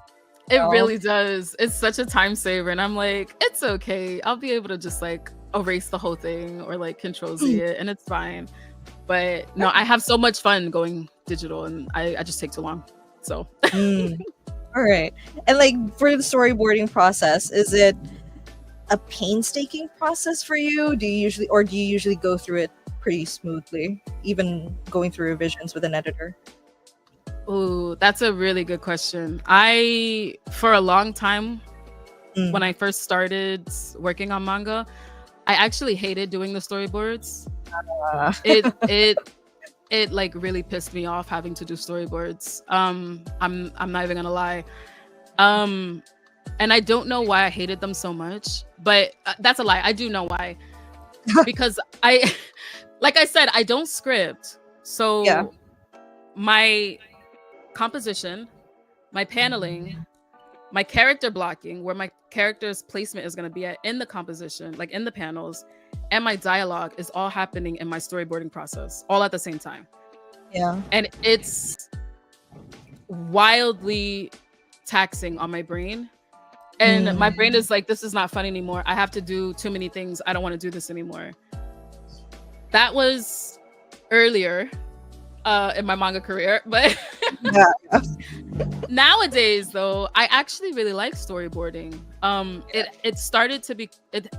It You know? really does. It's such a time saver and I'm like, it's okay. I'll be able to just like erase the whole thing or like control Z it and it's fine. But no, I have so much fun going digital and I just take too long. So Mm. All right. And like for the storyboarding process, is it a painstaking process for you? Do you usually go through it pretty smoothly, even going through revisions with an editor? ooh, that's a really good question. I for a long time when Mm. I first started working on manga, I actually hated doing the storyboards. Uh, It like really pissed me off having to do storyboards. I'm not even gonna lie. Um and I don't know why I hated them so much, but that's a lie. I do know why. Because I like I said, I don't script. yeah. So my composition, my paneling, my character blocking, where my character's placement is going to be at in the composition, like in the panels, and my dialogue is all happening in my storyboarding process, all at the same time. Yeah. And it's wildly taxing on my brain. And my brain Mm. is like, this is not fun anymore. I have to do too many things. I don't want to do this anymore. That was earlier in my manga career, but Yeah. nowadays though I actually really like storyboarding.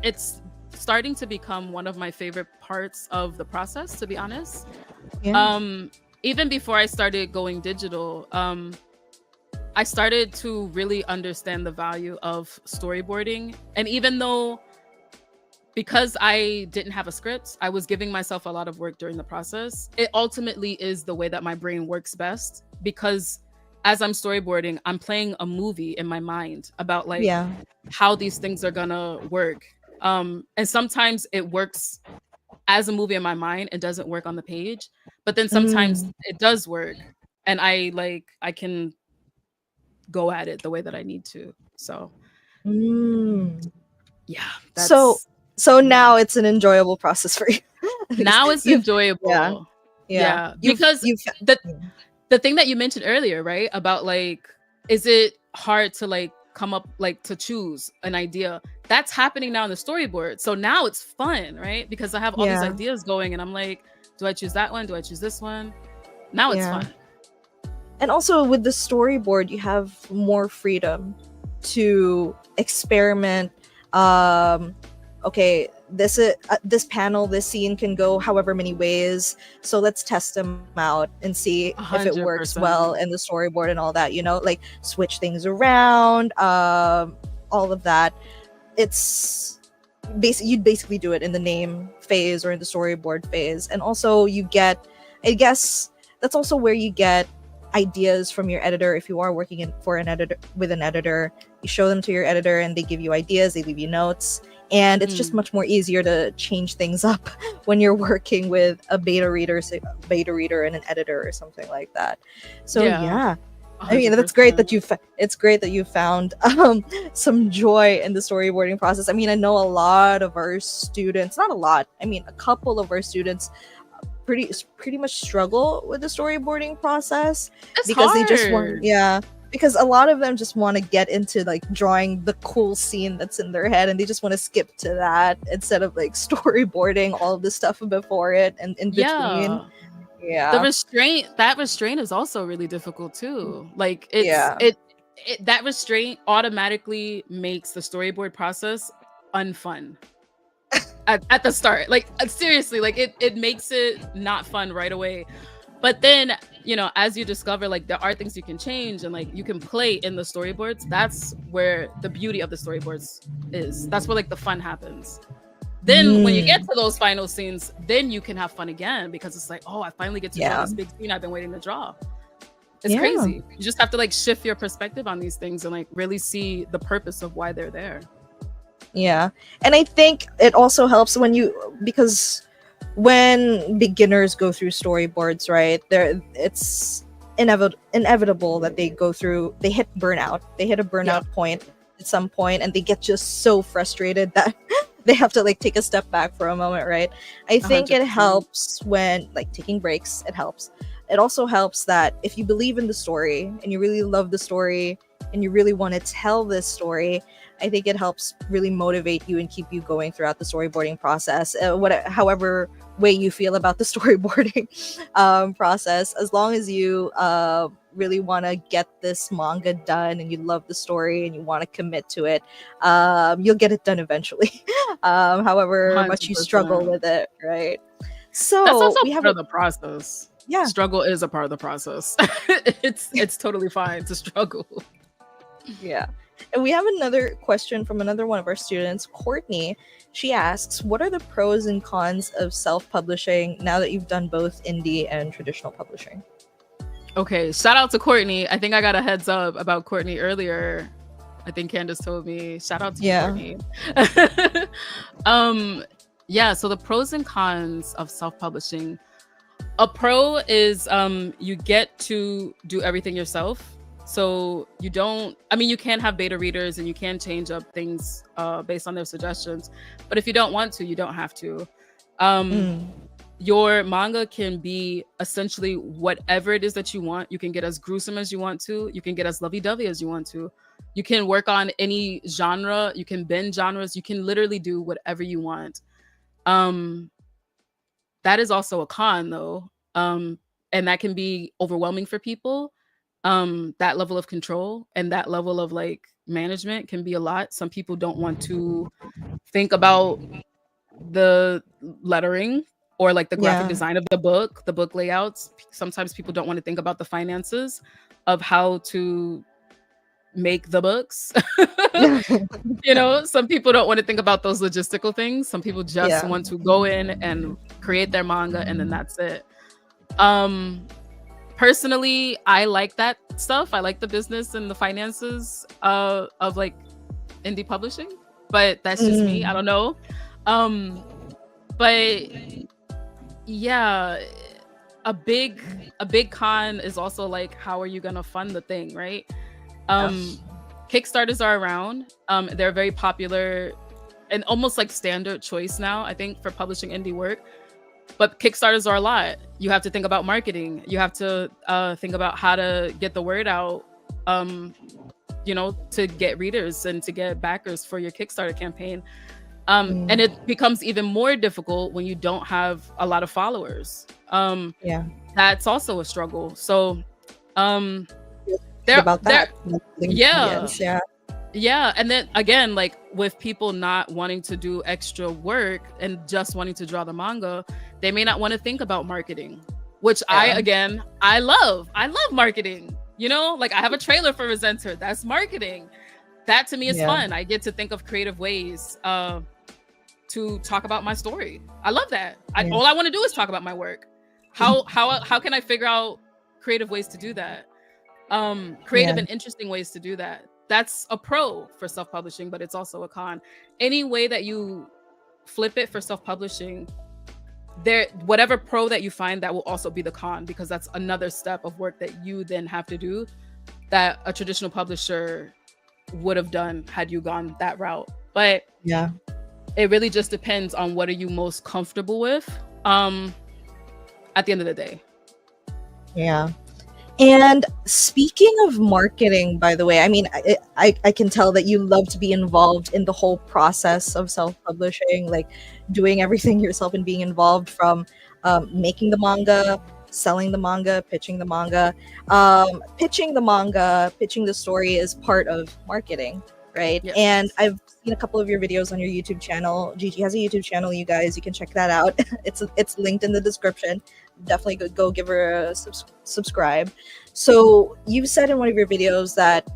It's starting to become one of my favorite parts of the process, to be honest. Yeah. um Even before I started going digital, I started to really understand the value of storyboarding. And even though, because I didn't have a script, I was giving myself a lot of work during the process, it ultimately is the way that my brain works best, because as I'm storyboarding, I'm playing a movie in my mind about like Yeah. how these things are gonna work. And sometimes it works as a movie in my mind and doesn't work on the page, but then sometimes Mm. it does work, and I can go at it the way that I need to. So Mm. yeah, So that's so yeah. now it's an enjoyable process for you. Because Now it's you've yeah, enjoyable. yeah. Yeah, because You've the the thing that you mentioned earlier, right? About like, is it hard to like come up like to choose an idea? That's happening now in the storyboard. So now it's fun, right? Because I have all these yeah, ideas going and I'm like, do I choose that one? Do I choose this one? Now it's yeah. fun. And also with the storyboard, you have more freedom to experiment. Um, okay, this panel, this scene can go however many ways. So let's test them out and see if it works well 100%. in the storyboard and all that. Like switch things around, all of that. It's you'd basically do it in the name phase or in the storyboard phase, and also you get, I guess that's also where you get ideas from your editor. If you are working for an editor, with an editor, you show them to your editor and they give you ideas, they leave you notes, and it's just Mm, much more easier to change things up when you're working with a beta reader and an editor or something like that. So yeah, yeah, I mean, that's great 100%. that it's great that you found some joy in the storyboarding process. I mean, I know a lot of our students, not a lot, I mean, a couple of our students pretty much struggle with the storyboarding process It's because they just want, hard. yeah, because a lot of them just want to get into like drawing the cool scene that's in their head, and they just want to skip to that instead of like storyboarding all of the stuff before it and in between. Yeah. Yeah, That restraint is also really difficult too. Like yeah, that restraint automatically makes the storyboard process unfun at the start. Like seriously, like it makes it not fun right away. But then, as you discover like there are things you can change and like you can play in the storyboards, that's where the beauty of the storyboards is. That's where like the fun happens. Then when you get mm, to those final scenes, then you can have fun again because it's like, oh, I finally get to draw yeah, this big scene I've been waiting to draw. It's yeah. crazy. You just have to like shift your perspective on these things and like really see the purpose of why they're there. Yeah. And I think it also helps because when beginners go through storyboards, right? It's inevitable that they hit burnout. They hit a Yeah, burnout point at some point, and they get just so frustrated that they have to like take a step back for a moment, right? I think it 100%. helps when like taking breaks, it helps. It also helps that if you believe in the story and you really love the story and you really want to tell this story, I think it helps really motivate you and keep you going throughout the storyboarding process. However way you feel about the storyboarding process, as long as you really want to get this manga done and you love the story and you want to commit to it, you'll get it done eventually. However much you struggle 100%. with it, right? That's So also we have part a of the process. yeah, Struggle is a part of the process. It's totally fine to struggle. yeah. And we have another question from another one of our students, Courtney. She asks, what are the pros and cons of self-publishing now that you've done both indie and traditional publishing? Okay, shout out to Courtney. I think I got a heads up about Courtney earlier. I think Candace told me. Shout out to you, Yeah. Courtney. Yeah, so the pros and cons of self-publishing. A pro is you get to do everything yourself. So you can have beta readers and you can change up things based on their suggestions. But if you don't want to, you don't have to. Mm. Your manga can be essentially whatever it is that you want. You can get as gruesome as you want to. You can get as lovey-dovey as you want to. You can work on any genre. You can bend genres. You can literally do whatever you want. That is also a con though. And that can be overwhelming for people. That level of control and that level of like management can be a lot. Some people don't want to think about the lettering or like the graphic Yeah. design of the book layouts. Sometimes people don't want to think about the finances of how to make the books. Some people don't want to think about those logistical things. Some people just Yeah. want to go in and create their manga and then that's it. Personally, I like that stuff. I like the business and the finances of like indie publishing, but that's just me. I don't know. But yeah, a big con is also like, how are you gonna fund the thing, right? Kickstarters are around. They're very popular and almost like standard choice now, I think, for publishing indie work. But Kickstarters are a lot. You have to think about marketing. You have to think about how to get the word out, you know, to get readers and to get backers for your Kickstarter campaign. And it becomes even more difficult when you don't have a lot of followers. That's also a struggle. So about that. Yeah. And then again, like with people not wanting to do extra work and just wanting to draw the manga, they may not want to think about marketing, which I love marketing. You know, like I have a trailer for Resenter. That's marketing. That to me is fun. I get to think of creative ways to talk about my story. I love that. All I want to do is talk about my work. How can I figure out creative ways to do that? Creative and interesting ways to do that. That's a pro for self-publishing, but it's also a con. Any way that you flip it for self-publishing, whatever pro that you find, that will also be the con, because that's another step of work that you then have to do that a traditional publisher would have done had you gone that route. But it really just depends on what are you most comfortable with at the end of the day. And speaking of marketing, by the way, I mean, I can tell that you love to be involved in the whole process of self-publishing, like doing everything yourself and being involved from making the manga, selling the manga, pitching the manga. Pitching the story is part of marketing, right? Yes. And I've seen a couple of your videos on your YouTube channel. Gigi has a YouTube channel, you guys. You can check that out. It's linked in the description. Definitely go give her a subscribe. So you said in one of your videos that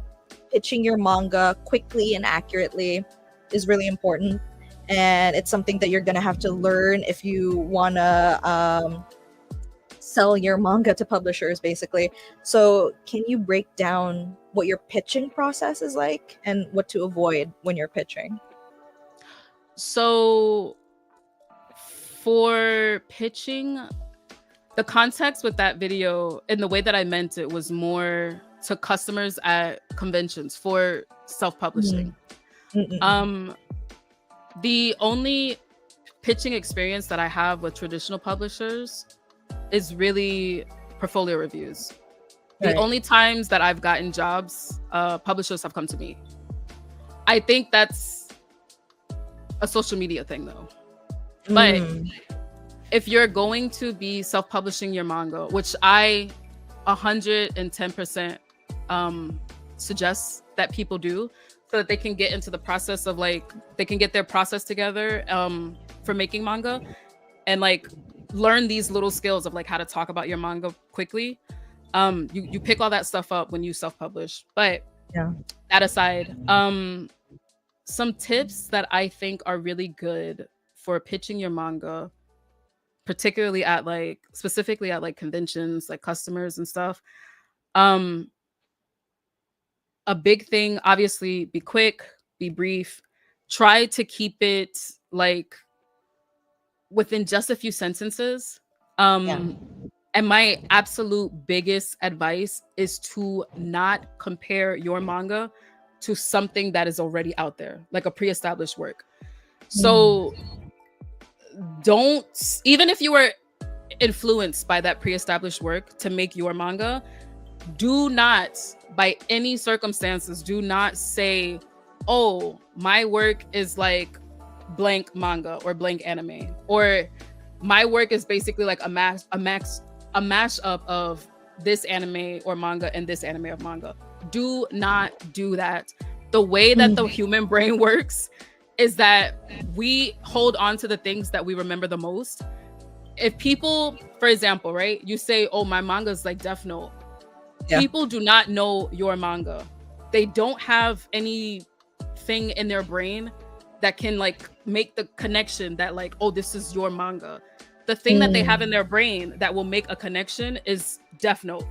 pitching your manga quickly and accurately is really important, and it's something that you're gonna have to learn if you wanna sell your manga to publishers, basically. So can you break down what your pitching process is like and what to avoid when you're pitching? So for pitching, the context with that video and the way that I meant it was more to customers at conventions for self-publishing. The only pitching experience that I have with traditional publishers is really portfolio reviews. The only times that I've gotten jobs, publishers have come to me. I think that's a social media thing though. But if you're going to be self-publishing your manga, which I 110% suggest that people do, so that they can get into the process of like, they can get their process together for making manga and like learn these little skills of like how to talk about your manga quickly. You pick all that stuff up when you self-publish. But that aside, some tips that I think are really good for pitching your manga, particularly specifically at like conventions, like customers and stuff. A big thing, obviously, be quick, be brief, try to keep it like within just a few sentences. And my absolute biggest advice is to not compare your manga to something that is already out there, like a pre-established work. So don't, even if you were influenced by that pre-established work to make your manga, do not, by any circumstances, do not say, oh, my work is like blank manga or blank anime, or my work is basically like a mashup of this anime or manga and this anime of manga. Do not do that. The way that the human brain works is that we hold on to the things that we remember the most. If people, for example, right, you say, oh, my manga is like Death Note. People do not know your manga. They don't have anything in their brain that can like make the connection that like, oh, this is your manga. The thing that they have in their brain that will make a connection is Death Note.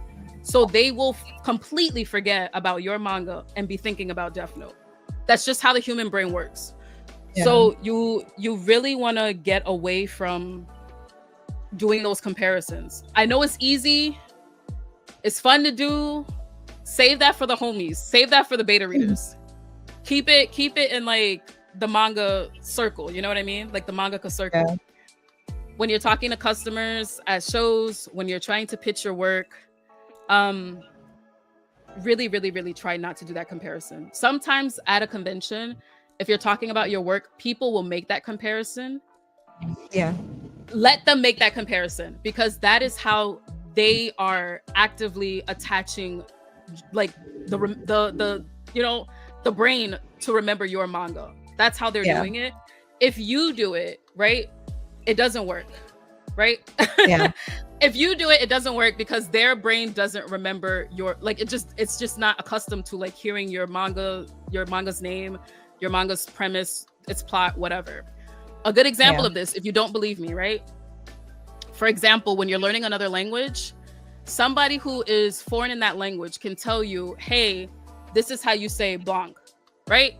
So they will completely forget about your manga and be thinking about Death Note. That's just how the human brain works. Yeah. So you really want to get away from doing those comparisons. I know it's easy. It's fun to do. Save that for the homies. Save that for the beta readers. Keep it in like the manga circle. You know what I mean? Like the mangaka circle. Yeah. When you're talking to customers at shows, when you're trying to pitch your work, really, really, really try not to do that comparison. Sometimes at a convention, if you're talking about your work, people will make that comparison. Yeah. Let them make that comparison, because that is how they are actively attaching like the you know, the brain to remember your manga. That's how they're doing it. If you do it, right, it doesn't work, right? Yeah. If you do it, it doesn't work because their brain doesn't remember your, like, it's just not accustomed to like hearing your manga's name, your manga's premise, its plot, whatever. A good example of this, if you don't believe me, right? For example, when you're learning another language, somebody who is foreign in that language can tell you, hey, this is how you say blanc, right?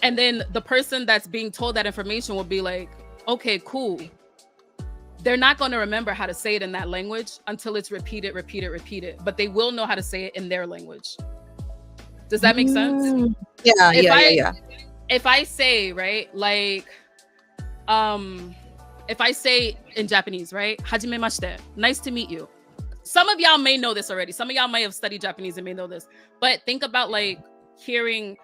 And then the person that's being told that information will be like, okay, cool. They're not going to remember how to say it in that language until it's repeated, but they will know how to say it in their language. Does that make sense? Yeah. If I say, right, like, if I say in Japanese, right, hajimemashite, nice to meet you. Some of y'all may know this already. Some of y'all may have studied Japanese and may know this. But think about like hearing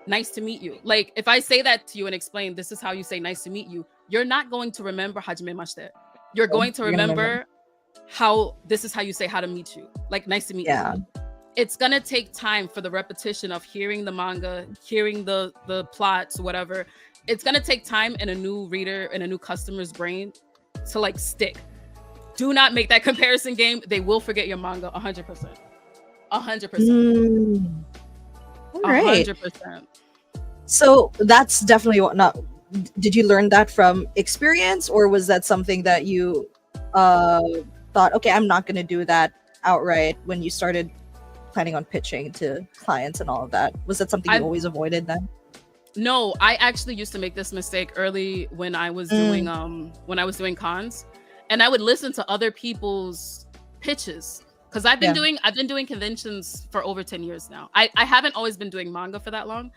nice to meet you. Like if I say that to you and explain this is how you say nice to meet you, you're not going to remember hajimemashite. You're going to remember how this is how you say how to meet you. Like nice to meet you. It's gonna take time for the repetition of hearing the manga, hearing the plots, whatever. It's gonna take time in a new reader and a new customer's brain to like stick. Do not make that comparison game. They will forget your manga 100%. 100%. All right. 100%. So that's definitely what not. Did you learn that from experience, or was that something that you thought, okay, I'm not going to do that outright when you started planning on pitching to clients and all of that? Was that something you always avoided then? No, I actually used to make this mistake early when I was doing cons, and I would listen to other people's pitches because I've been doing conventions for over 10 years now. I haven't always been doing manga for that long.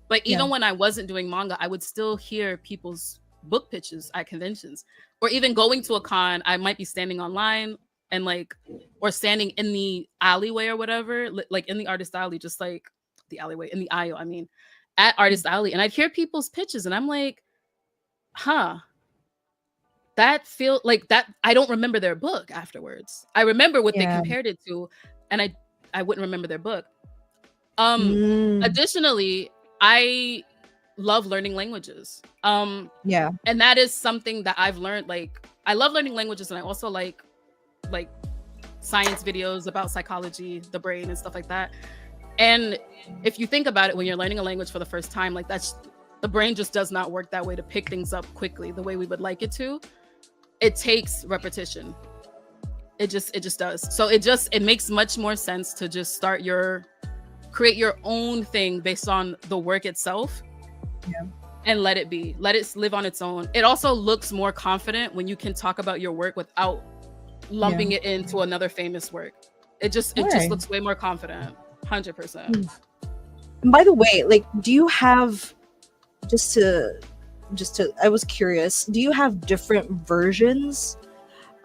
But even when I wasn't doing manga, I would still hear people's book pitches at conventions. Or even going to a con, I might be standing online and like, or standing in the alleyway or whatever, like in the artist alley, just like the alleyway, in the aisle, I mean, at artist alley. And I'd hear people's pitches and I'm like, that feel like that. I don't remember their book afterwards. I remember what they compared it to, and I wouldn't remember their book. Additionally, I love learning languages. And that is something that I've learned. Like, I love learning languages, and I also like science videos about psychology, the brain, and stuff like that. And if you think about it, when you're learning a language for the first time, like the brain just does not work that way to pick things up quickly the way we would like it to. It takes repetition. It just does. So it makes much more sense to just create your own thing based on the work itself and let it live on its own. It also looks more confident when you can talk about your work without lumping it into another famous work. It just looks way more confident. 100%. And by the way, like, do you have, just to I was curious, do you have different versions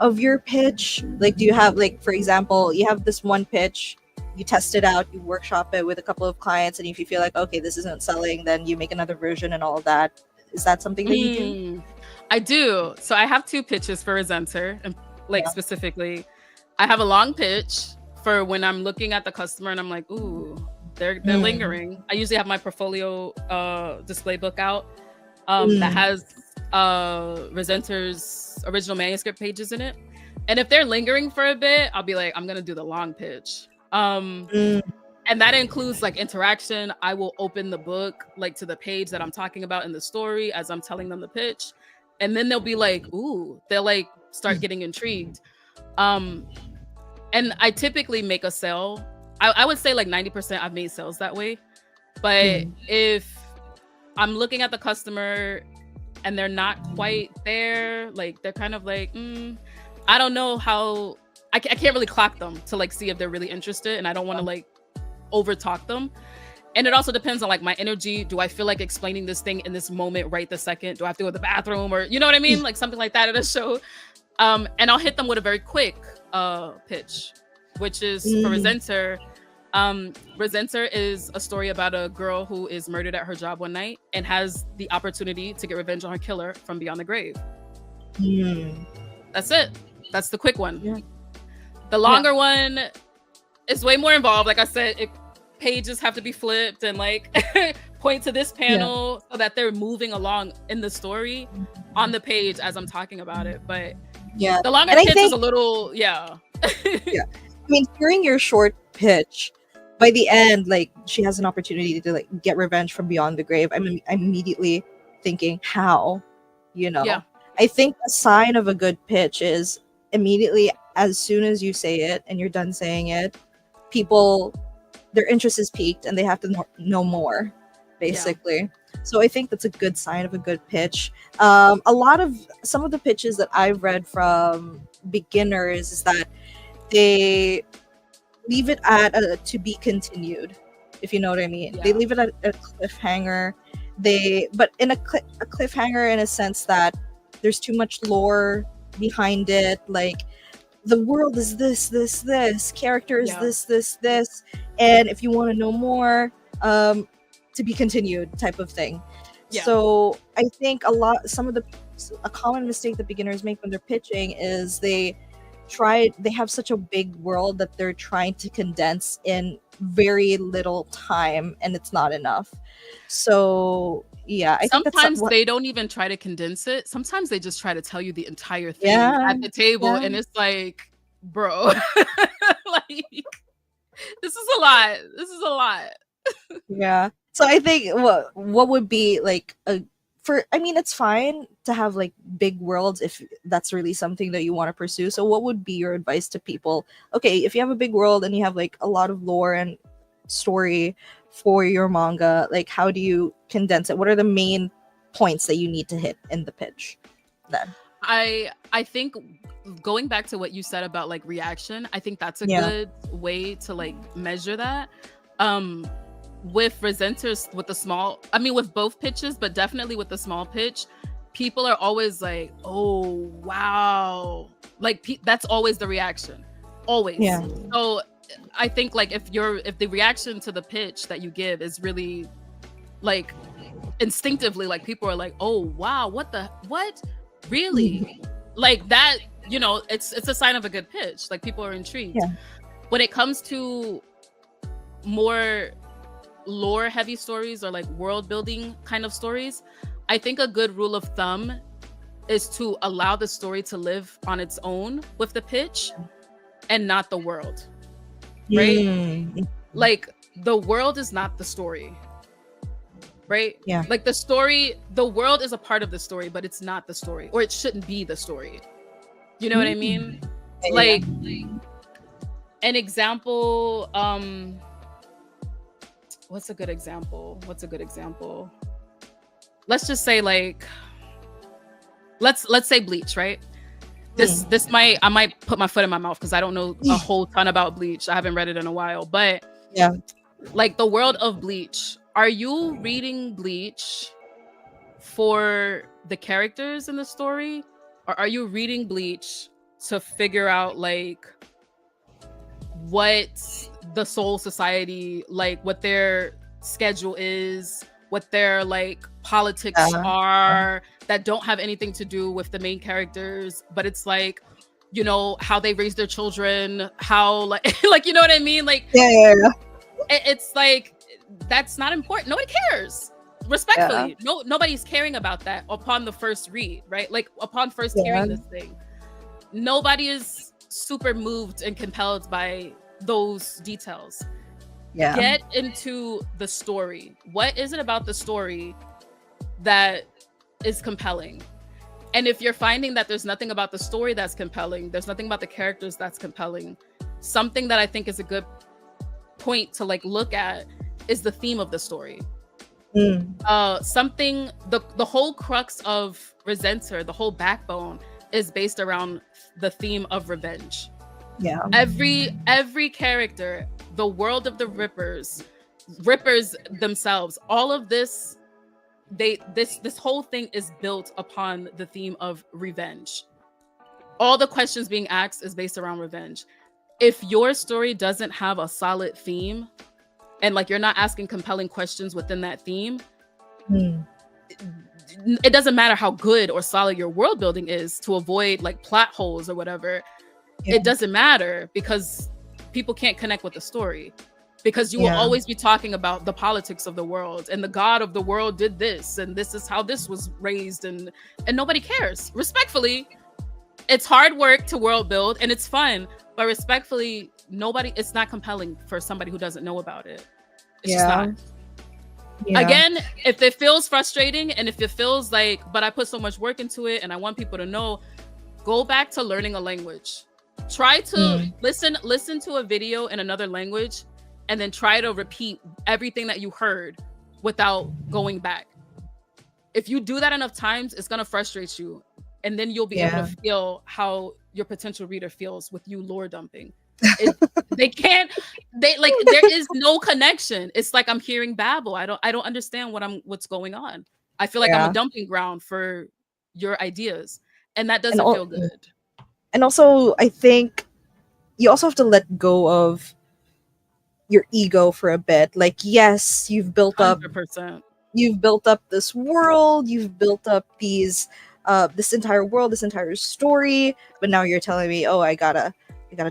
of your pitch? Like, do you have, like, for example, you have this one pitch, you test it out, you workshop it with a couple of clients, and if you feel like, okay, this isn't selling, then you make another version and all of that. Is that something that you do? I do. So I have 2 pitches for Resenter, and specifically, I have a long pitch for when I'm looking at the customer and I'm like, ooh, they're lingering. I usually have my portfolio display book out that has Resenter's original manuscript pages in it. And if they're lingering for a bit, I'll be like, I'm gonna do the long pitch. And that includes like interaction. I will open the book like to the page that I'm talking about in the story as I'm telling them the pitch. And then they'll be like, ooh, they'll like start getting intrigued. And And I typically make a sale. I would say like 90% I've made sales that way. But if I'm looking at the customer and they're not quite there, like they're kind of like, I don't know how, I can't really clock them to like see if they're really interested, and I don't want to like over talk them. And it also depends on like my energy. Do I feel like explaining this thing in this moment right this second? Do I have to go to the bathroom, or you know what I mean? Like something like that at a show. And I'll hit them with a very quick pitch, which is for Resenter. Resenter is a story about a girl who is murdered at her job one night and has the opportunity to get revenge on her killer from beyond the grave. That's it. That's the quick one. Yeah. The longer one is way more involved. Like I said, pages have to be flipped and like point to this panel so that they're moving along in the story on the page as I'm talking about it. But the longer pitch is a little, I mean, hearing your short pitch, by the end, like she has an opportunity to like get revenge from beyond the grave. I'm immediately thinking, how? You know? Yeah. I think a sign of a good pitch is immediately as soon as you say it and you're done saying it, people, their interest is piqued and they have to know more, basically. So I think that's a good sign of a good pitch. Some of the pitches that I've read from beginners is that they leave it at a to be continued, if you know what I mean. They leave it at a cliffhanger. But in a cliffhanger in a sense that there's too much lore behind it, like the world is this character is this, and if you want to know more, to be continued type of thing. So I think a common mistake that beginners make when they're pitching is they have such a big world that they're trying to condense in very little time, and it's not enough. So I think sometimes they don't even try to condense it. Sometimes they just try to tell you the entire thing at the table, and it's like, bro, like this is a lot. So I think what would be like it's fine to have like big worlds if that's really something that you want to pursue. So what would be your advice to people? Okay, if you have a big world and you have like a lot of lore and story for your manga, like how do you condense it? What are the main points that you need to hit in the pitch then? I think going back to what you said about like reaction, I think that's a good way to like measure that. With Resenters, with both pitches, but definitely with the small pitch, people are always like, oh wow, like that's always the reaction, always. So I think like if the reaction to the pitch that you give is really like instinctively, like people are like, oh wow, what really, like that, you know, it's a sign of a good pitch. Like people are intrigued. When it comes to more lore heavy stories or like world building kind of stories, I think a good rule of thumb is to allow the story to live on its own with the pitch and not the world, right? Like the world is not the story, right? Like the world is a part of the story, but it's not the story, or it shouldn't be the story. You know what I mean? Like an example, what's a good example? Let's just say like, let's say Bleach, right? I might put my foot in my mouth because I don't know a whole ton about Bleach. I haven't read it in a while, but like the world of Bleach, are you reading Bleach for the characters in the story, or are you reading Bleach to figure out like what the Soul Society, like what their schedule is, what their like politics are that don't have anything to do with the main characters, but it's like, you know, how they raise their children, how like like you know what I mean? Like it's like that's not important. Nobody cares. Respectfully, nobody's caring about that upon the first read, right? Like upon first hearing this thing, nobody is super moved and compelled by those details. Get into the story. What is it about the story that is compelling? And if you're finding that there's nothing about the story that's compelling, there's nothing about the characters that's compelling, something that I think is a good point to like look at is the theme of the story. Something, the whole crux of Resenter, the whole backbone is based around the theme of revenge. Yeah. Every character, the world of the Rippers themselves, all of this, this whole thing is built upon the theme of revenge. All the questions being asked is based around revenge. If your story doesn't have a solid theme, and like you're not asking compelling questions within that theme, it doesn't matter how good or solid your world building is to avoid like plot holes or whatever. It doesn't matter, because people can't connect with the story, because you will always be talking about the politics of the world and the god of the world did this and this is how this was raised, and nobody cares. Respectfully, it's hard work to world build and it's fun, but respectfully, it's not compelling for somebody who doesn't know about it. It's just not. Again, if it feels frustrating and if it feels like, but I put so much work into it and I want people to know, go back to learning a language. Try to listen to a video in another language and then try to repeat everything that you heard without going back. If you do that enough times, it's going to frustrate you. And then you'll be able to feel how your potential reader feels with you lore dumping. There is no connection. It's like I'm hearing babble. I don't understand what's going on. I feel like I'm a dumping ground for your ideas, and that doesn't feel good. And also, I think you also have to let go of your ego for a bit. Like, yes, you've built 100%. You've built up this world, you've built up these this entire world, this entire story, but now you're telling me, oh, I gotta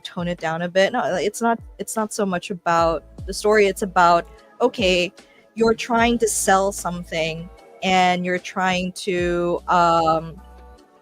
tone it down a bit. No, it's not so much about the story. It's about, okay, you're trying to sell something and you're trying to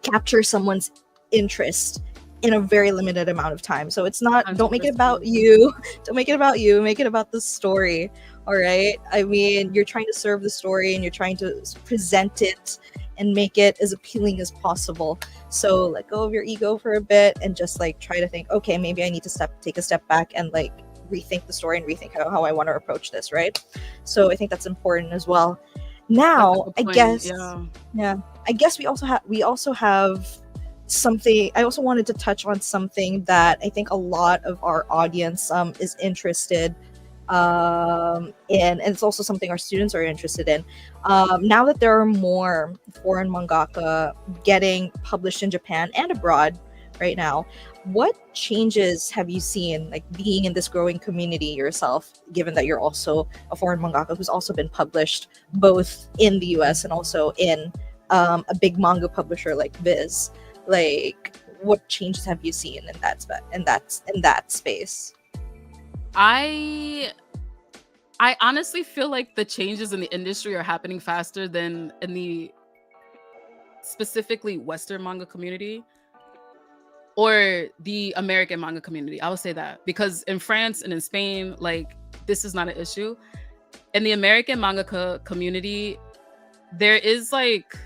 capture someone's interest in a very limited amount of time. So it's not, 100%. Don't make it about you. Don't make it about you. Make it about the story. All right. I mean, you're trying to serve the story and you're trying to present it and make it as appealing as possible. So let go of your ego for a bit and just like try to think, okay, maybe I need to take a step back and like rethink the story and rethink how I want to approach this, right? So I think that's important as well. Now, I guess, I guess we also have something. I also wanted to touch on something that I think a lot of our audience is interested in, and it's also something our students are interested in. Now that there are more foreign mangaka getting published in Japan and abroad right now, what changes have you seen, like being in this growing community yourself, given that you're also a foreign mangaka who's also been published both in the US and also in a big manga publisher like VIZ? Like, what changes have you seen in that space? I honestly feel like the changes in the industry are happening faster than in the specifically Western manga community or the American manga community. I would say that, because in France and in Spain, like, this is not an issue. In the American manga community, there is like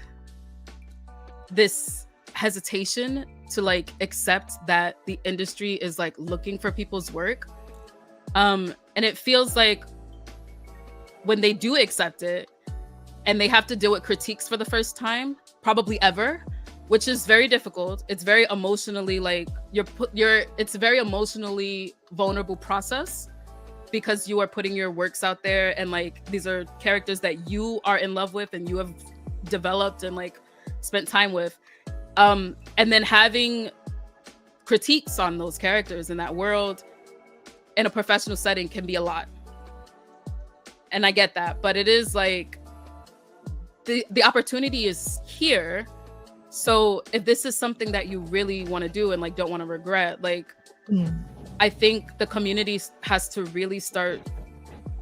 this hesitation to like accept that the industry is like looking for people's work. And it feels like when they do accept it and they have to deal with critiques for the first time, probably ever, which is very difficult. It's very emotionally like it's a very emotionally vulnerable process, because you are putting your works out there and like these are characters that you are in love with and you have developed and like spent time with. And then having critiques on those characters in that world in a professional setting can be a lot. And I get that, but it is like the opportunity is here. So if this is something that you really want to do and like don't want to regret, like I think the community has to really start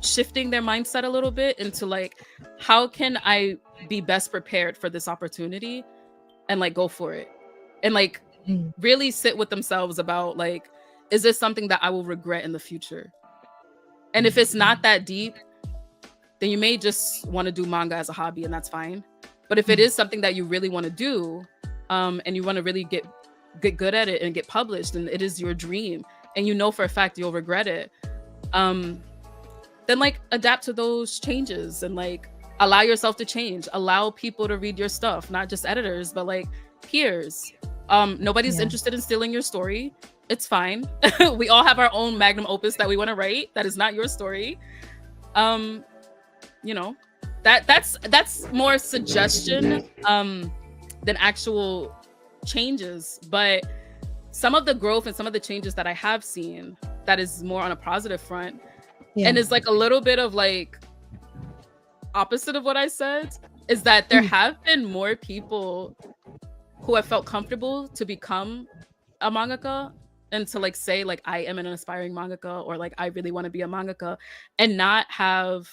shifting their mindset a little bit into like, how can I be best prepared for this opportunity and like go for it, and like really sit with themselves about like, is this something that I will regret in the future? And if it's not that deep, then you may just want to do manga as a hobby, and that's fine. But if it is something that you really want to do, and you want to really get good at it and get published, and it is your dream, and you know for a fact you'll regret it, then like adapt to those changes and like allow yourself to change, allow people to read your stuff, not just editors but like peers. Nobody's interested in stealing your story. It's fine. We all have our own magnum opus that we want to write that is not your story. You know, that's more suggestion than actual changes. But some of the growth and some of the changes that I have seen that is more on a positive front, and is like a little bit of like opposite of what I said, is that there have been more people who have felt comfortable to become a mangaka and to like say like I am an aspiring mangaka, or like I really want to be a mangaka, and not have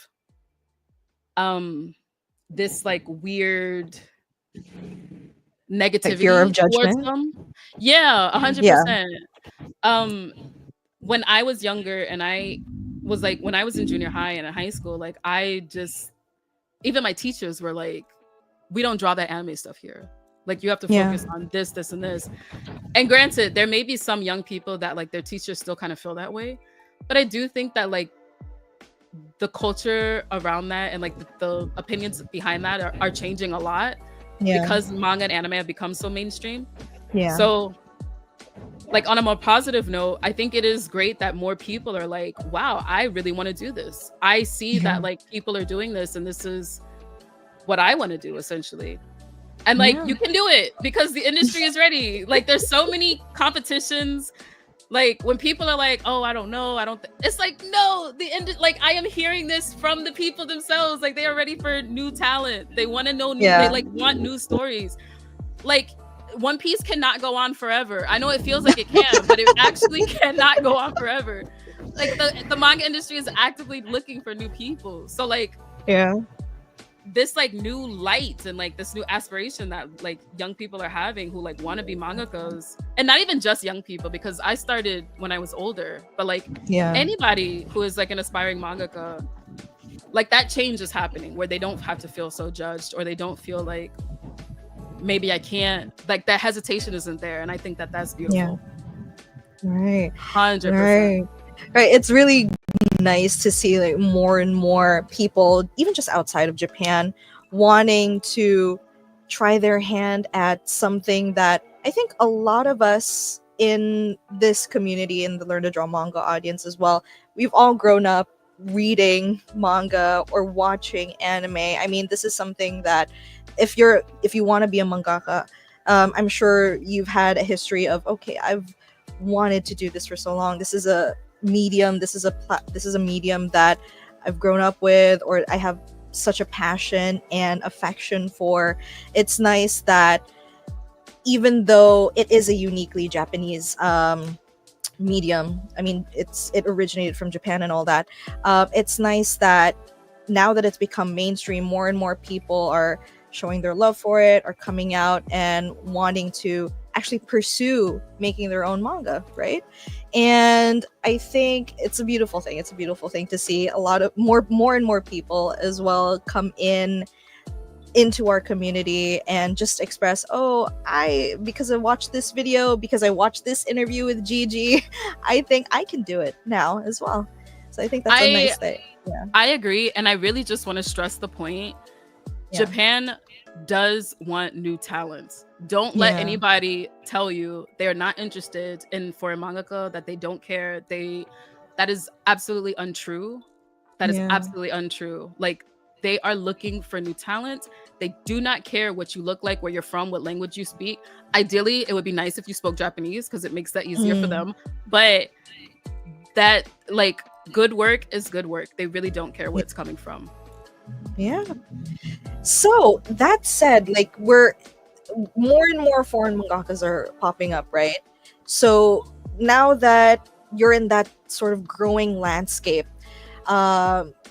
this like weird negativity, like fear of towards judgment. them. Yeah, 100%. When I was younger, and I was like, when I was in junior high and in high school, like I just, even my teachers were like, we don't draw that anime stuff here. Like you have to focus on this, this, and this. And granted, there may be some young people that like their teachers still kind of feel that way. But I do think that like the culture around that and like the opinions behind that are changing a lot, because manga and anime have become so mainstream. So like on a more positive note, I think it is great that more people are like, wow, I really want to do this. I see that like people are doing this, and this is what I want to do essentially. And like you can do it because the industry is ready. Like there's so many competitions. Like when people are like, oh, I don't know, it's like, no, like I am hearing this from the people themselves. Like they are ready for new talent. They want to know new, they like want new stories. Like One Piece cannot go on forever. I know it feels like it can, but it actually cannot go on forever. Like the manga industry is actively looking for new people. So like this like new light and like this new aspiration that like young people are having who like want to be mangakas, and not even just young people, because I started when I was older, but like anybody who is like an aspiring mangaka, like that change is happening where they don't have to feel so judged, or they don't feel like maybe I can't, like that hesitation isn't there. And I think that that's beautiful. Right. 100%. Right. It's really nice to see like more and more people, even just outside of Japan, wanting to try their hand at something that I think a lot of us in this community, in the Learn to Draw Manga audience as well, we've all grown up reading manga or watching anime. I mean, this is something that if you want to be a mangaka, I'm sure you've had a history of, okay, I've wanted to do this for so long. This is a medium, this is a medium that I've grown up with, or I have such a passion and affection for. It's nice that even though it is a uniquely Japanese medium, I mean it originated from Japan and all that, it's nice that now that it's become mainstream, more and more people are showing their love for it, are coming out and wanting to actually pursue making their own manga, right? And I think it's a beautiful thing. It's a beautiful thing to see a lot of more and more people as well come into our community and just express, oh, because I watched this video, because I watched this interview with Gigi, I think I can do it now as well. So I think that's a nice thing. I agree, and I really just want to stress the point. Japan does want new talents. Don't let anybody tell you they're not interested in, for a mangaka, that they don't care. That is absolutely untrue. That is absolutely untrue. Like they are looking for new talent. They do not care what you look like, where you're from, what language you speak. Ideally, it would be nice if you spoke Japanese because it makes that easier for them. But that like good work is good work. They really don't care where it's coming from. So that said, like we're more and more foreign mangakas are popping up, right? So now that you're in that sort of growing landscape,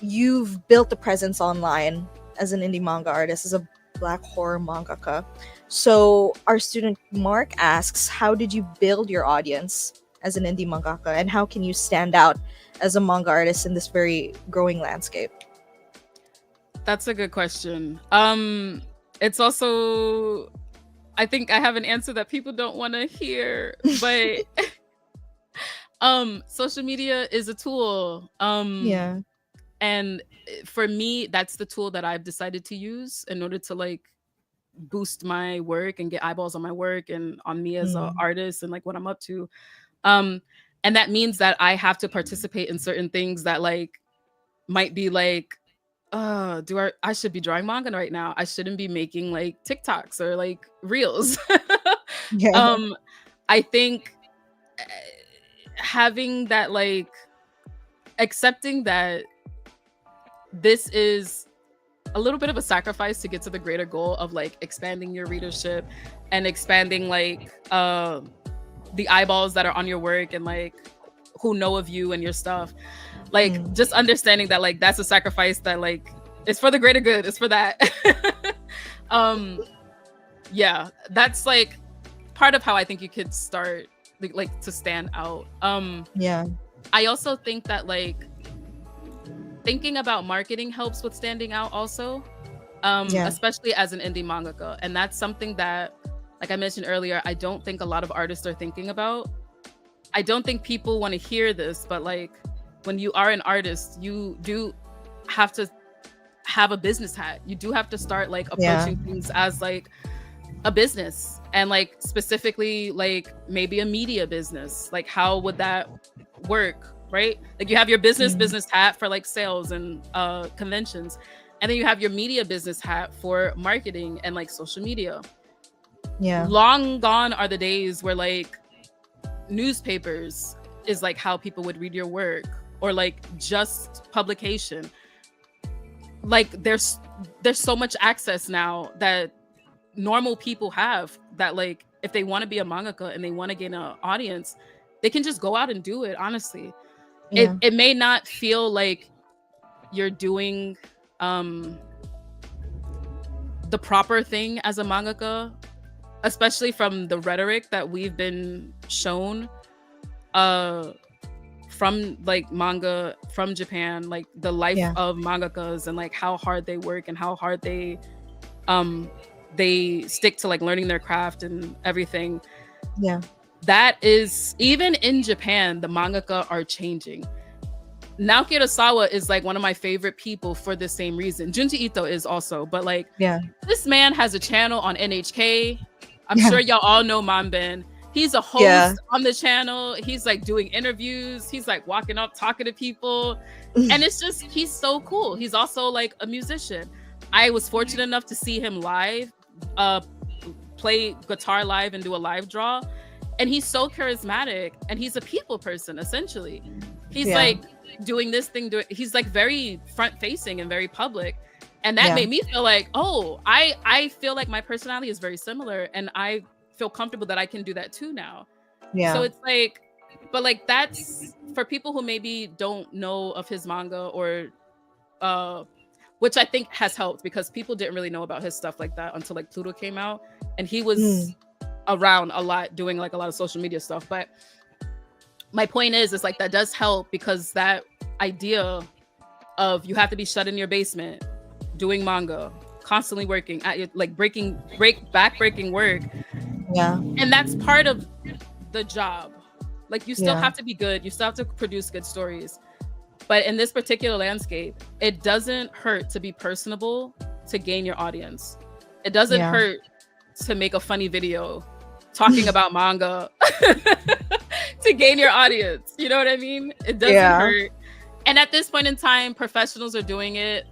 you've built a presence online as an indie manga artist, as a Black horror mangaka. So our student Mark asks, how did you build your audience as an indie mangaka, and how can you stand out as a manga artist in this very growing landscape? That's a good question. It's also, I think I have an answer that people don't want to hear, but Social media is a tool. Yeah. And for me, that's the tool that I've decided to use in order to like boost my work and get eyeballs on my work and on me as an Mm. artist and like what I'm up to. Um, and that means that I have to participate in certain things that like might be like, I should be drawing manga right now. I shouldn't be making like TikToks or like reels. Yeah. um, I think having that like accepting that this is a little bit of a sacrifice to get to the greater goal of like expanding your readership and expanding like the eyeballs that are on your work and like who know of you and your stuff. Like just understanding that like that's a sacrifice that like it's for the greater good. It's for that. Yeah, that's like part of how I think you could start like to stand out. Yeah. I also think that like thinking about marketing helps with standing out also, especially as an indie mangaka. And that's something that, like I mentioned earlier, I don't think a lot of artists are thinking about. I don't think people want to hear this, but like when you are an artist, you do have to have a business hat. You do have to start like approaching things as like a business, and like specifically like maybe a media business. Like how would that work? Right? Like you have your business hat for like sales and conventions. And then you have your media business hat for marketing and like social media. Yeah. Long gone are the days where like newspapers is like how people would read your work, or like just publication. Like there's so much access now that normal people have, that like if they want to be a mangaka and they want to gain an audience, they can just go out and do it. Honestly, it may not feel like you're doing the proper thing as a mangaka, especially from the rhetoric that we've been shown from like manga from Japan, like the life of mangakas and like how hard they work and how hard they stick to like learning their craft and everything. Yeah. That is, even in Japan, the mangaka are changing. Naoki Urasawa is like one of my favorite people for the same reason. Junji Ito is also, but like this man has a channel on NHK. I'm sure y'all all know Manben. He's a host on the channel. He's like doing interviews. He's like walking up, talking to people. And it's just, he's so cool. He's also like a musician. I was fortunate enough to see him live, play guitar live and do a live draw. And he's so charismatic, and he's a people person, essentially. He's like doing this thing, he's like very front facing and very public. And that made me feel like, oh, I feel like my personality is very similar, and I feel comfortable that I can do that too now. So it's like, but like that's for people who maybe don't know of his manga, or which I think has helped, because people didn't really know about his stuff like that until like Pluto came out, and he was around a lot doing like a lot of social media stuff. But my point is like that does help, because that idea of you have to be shut in your basement doing manga, constantly working at your like back-breaking work, and that's part of the job. Like you still have to be good, you still have to produce good stories. But in this particular landscape, it doesn't hurt to be personable to gain your audience. It doesn't hurt to make a funny video talking about manga to gain your audience. You know what I mean? It doesn't hurt. And at this point in time, professionals are doing it.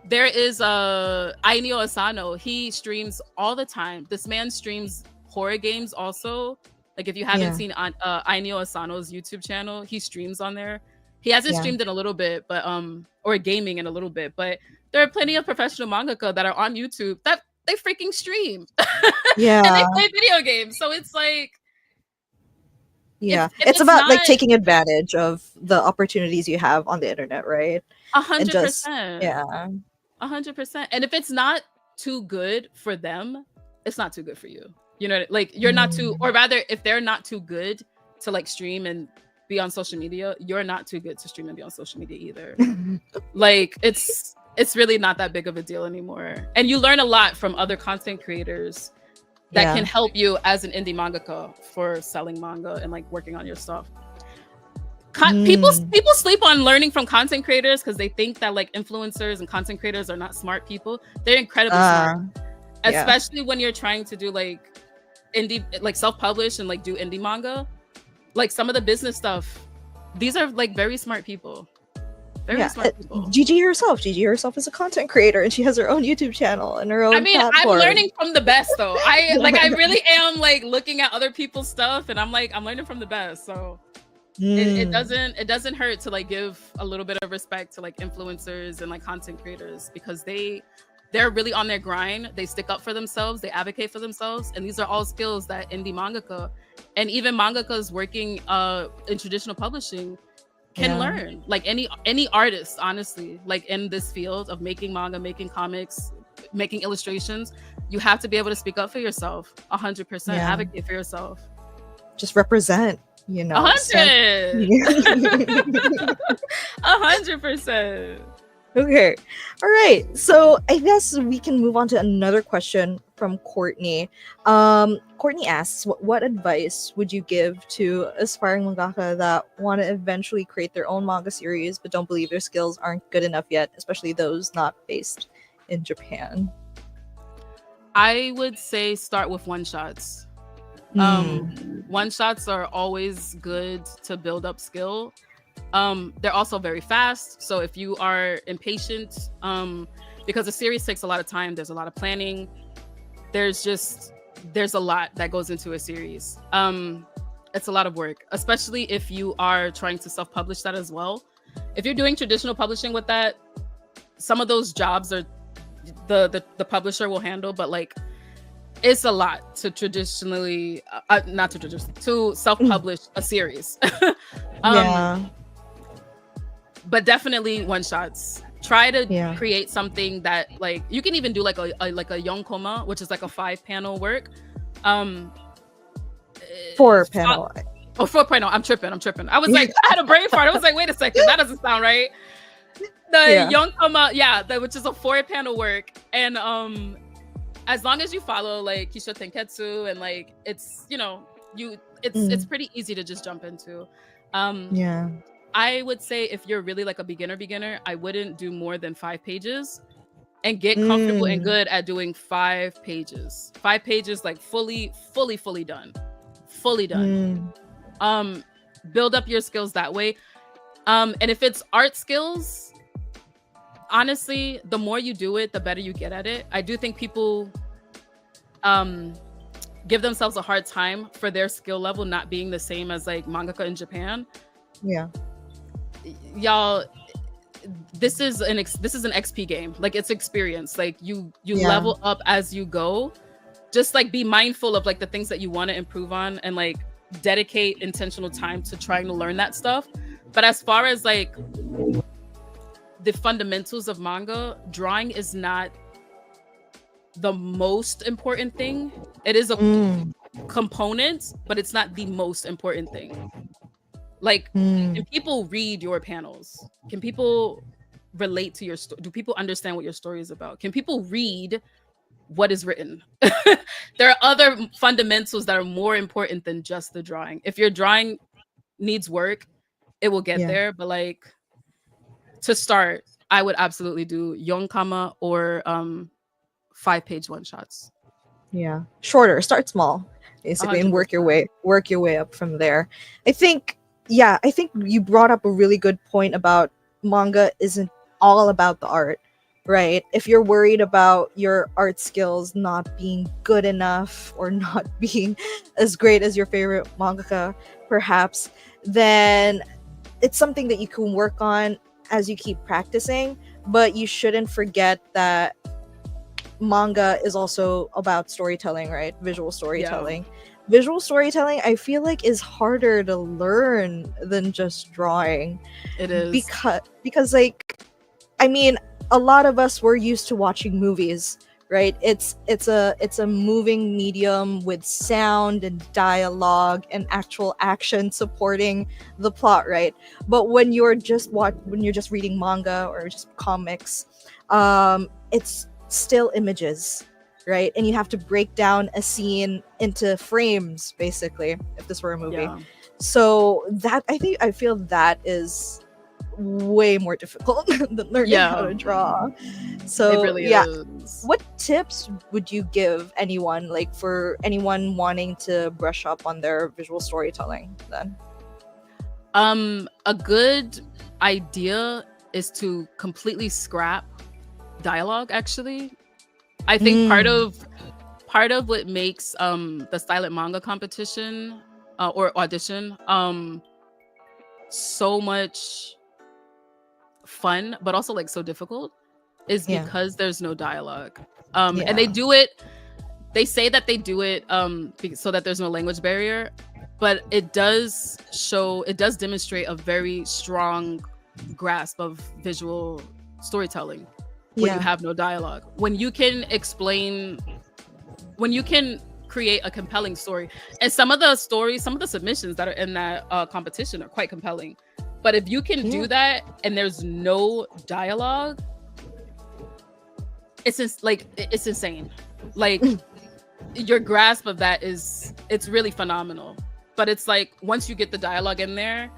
There is Ainio Asano. He streams all the time. This man streams horror games also. Like if you haven't seen Ainio Asano's YouTube channel, he streams on there. He hasn't streamed in a little bit, but or gaming in a little bit, but there are plenty of professional mangaka that are on YouTube that they freaking stream. And they play video games. So it's like, if it's about like taking advantage of the opportunities you have on the internet, right? 100%. 100%. And if it's not too good for them, it's not too good for you. You know, like you're not too, or rather, if they're not too good to like stream and be on social media, you're not too good to stream and be on social media either. Like it's really not that big of a deal anymore. And you learn a lot from other content creators that can help you as an indie mangaka for selling manga and like working on your stuff. People sleep on learning from content creators because they think that like influencers and content creators are not smart people. They're incredibly smart, especially when you're trying to do like indie, like self-publish and like do indie manga. Like some of the business stuff, these are like very smart people. Very smart people. Gigi herself is a content creator and she has her own YouTube channel and her own platform. I'm learning from the best though. I really am like looking at other people's stuff and I'm learning from the best. So it doesn't hurt to like give a little bit of respect to like influencers and like content creators because they're really on their grind. They stick up for themselves, they advocate for themselves, and these are all skills that indie mangaka and even mangakas working in traditional publishing can learn. Like any artist, honestly, like in this field of making manga, making comics, making illustrations, you have to be able to speak up for yourself 100%, advocate for yourself. Just represent, 100%. Okay. All right. So I guess we can move on to another question from Courtney. Courtney asks, what advice would you give to aspiring mangaka that want to eventually create their own manga series but don't believe their skills aren't good enough yet, especially those not based in Japan? I would say start with one-shots. One-shots are always good to build up skill. They're also very fast. So if you are impatient, because a series takes a lot of time, there's a lot of planning. There's a lot that goes into a series. It's a lot of work, especially if you are trying to self-publish that as well. If you're doing traditional publishing with that, some of those jobs are the publisher will handle, but like it's a lot to traditionally to self-publish a series. But definitely one shots. Try to create something that like you can even do like a yonkoma, which is like a 5-panel work. 4-panel. Oh, 4-panel. I'm tripping. I was like, I had a brain fart. I was like, wait a second, that doesn't sound right. The yonkoma, which is a 4-panel work, and as long as you follow like Kisho Tenketsu and like it's it's pretty easy to just jump into. I would say if you're really like a beginner, I wouldn't do more than 5 pages and get comfortable and good at doing 5 pages. 5 pages, like fully done. Build up your skills that way. And if it's art skills, honestly, the more you do it, the better you get at it. I do think people give themselves a hard time for their skill level not being the same as like mangaka in Japan. Y'all, this is an XP game. Like it's experience. Like you level up as you go. Just like be mindful of like the things that you want to improve on and like dedicate intentional time to trying to learn that stuff. But as far as like the fundamentals of manga, drawing is not the most important thing. It is a component, but it's not the most important thing. Like, can people read your panels? Can people relate to your story? Do people understand what your story is about? Can people read what is written? There are other fundamentals that are more important than just the drawing. If your drawing needs work, it will get there. But like, to start, I would absolutely do yonkama or 5-page one-shots. Shorter. Start small, basically, 100%. And work your way up from there. I think you brought up a really good point about manga isn't all about the art, right? If you're worried about your art skills not being good enough or not being as great as your favorite mangaka, perhaps, then it's something that you can work on as you keep practicing, but you shouldn't forget that manga is also about storytelling, right? Visual storytelling. Visual storytelling, I feel like, is harder to learn than just drawing. It is. Because like, I mean, a lot of us were used to watching movies, right? It's a moving medium with sound and dialogue and actual action supporting the plot, right? But when you're just reading manga or just comics, it's still images, right? And you have to break down a scene into frames, basically, if this were a movie. Yeah. So that I feel that is way more difficult than learning how to draw. So It really is. what tips would you give anyone, like for anyone wanting to brush up on their visual storytelling then? A good idea is to completely scrap dialogue, actually. I think part of what makes the silent manga competition or audition so much fun, but also like so difficult, is because there's no dialogue. And they say that they do it so that there's no language barrier, but it does demonstrate a very strong grasp of visual storytelling when you have no dialogue. When you can create a compelling story. And some of the submissions that are in that competition are quite compelling. But if you can do that and there's no dialogue, it's insane. Like your grasp of that it's really phenomenal. But it's like once you get the dialogue in there,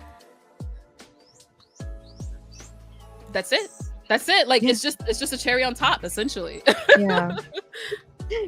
that's it. Like it's just a cherry on top, essentially.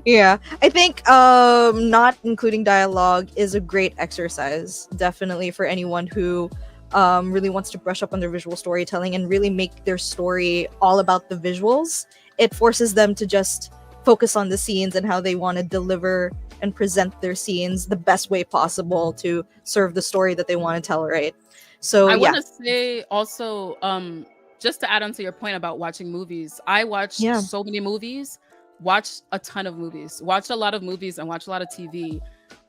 Yeah, I think not including dialogue is a great exercise, definitely, for anyone who really wants to brush up on their visual storytelling and really make their story all about the visuals. It forces them to just focus on the scenes and how they want to deliver and present their scenes the best way possible to serve the story that they want to tell, right? So I want to say also, just to add on to your point about watching movies, I watch so many movies, watch a ton of movies, watch a lot of movies and watch a lot of TV,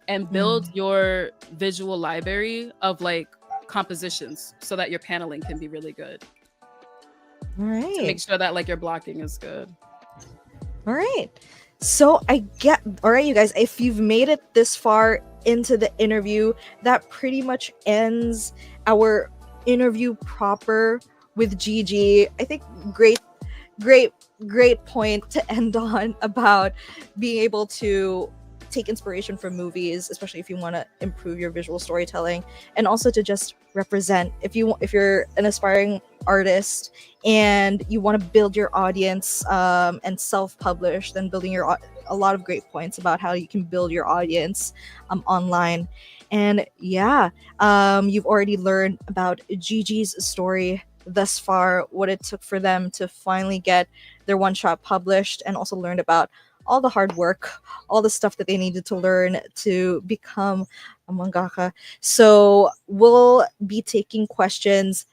and build your visual library of like compositions so that your paneling can be really good. All right. To make sure that like your blocking is good. All right. So all right, you guys, if you've made it this far into the interview, that pretty much ends our interview proper with Gigi. I think great point to end on about being able to take inspiration from movies, especially if you want to improve your visual storytelling, and also to just represent if you're an aspiring artist and you want to build your audience and self-publish, then building a lot of great points about how you can build your audience online. And you've already learned about Gigi's story thus far, what it took for them to finally get their one-shot published, and also learned about all the hard work, all the stuff that they needed to learn to become a mangaka. So we'll be taking questions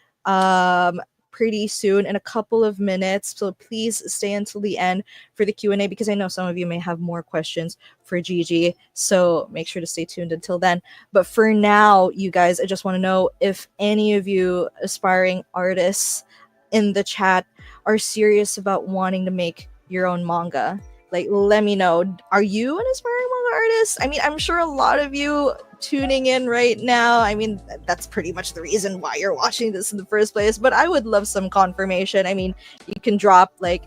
pretty soon in a couple of minutes. So please stay until the end for the Q&A, because I know some of you may have more questions for Gigi. So make sure to stay tuned until then. But for now, you guys, I just want to know if any of you aspiring artists in the chat are serious about wanting to make your own manga. Like, let me know. Are you an aspiring manga artist? I mean, I'm sure a lot of you tuning in right now, I mean, that's pretty much the reason why you're watching this in the first place. But I would love some confirmation. I mean, you can drop like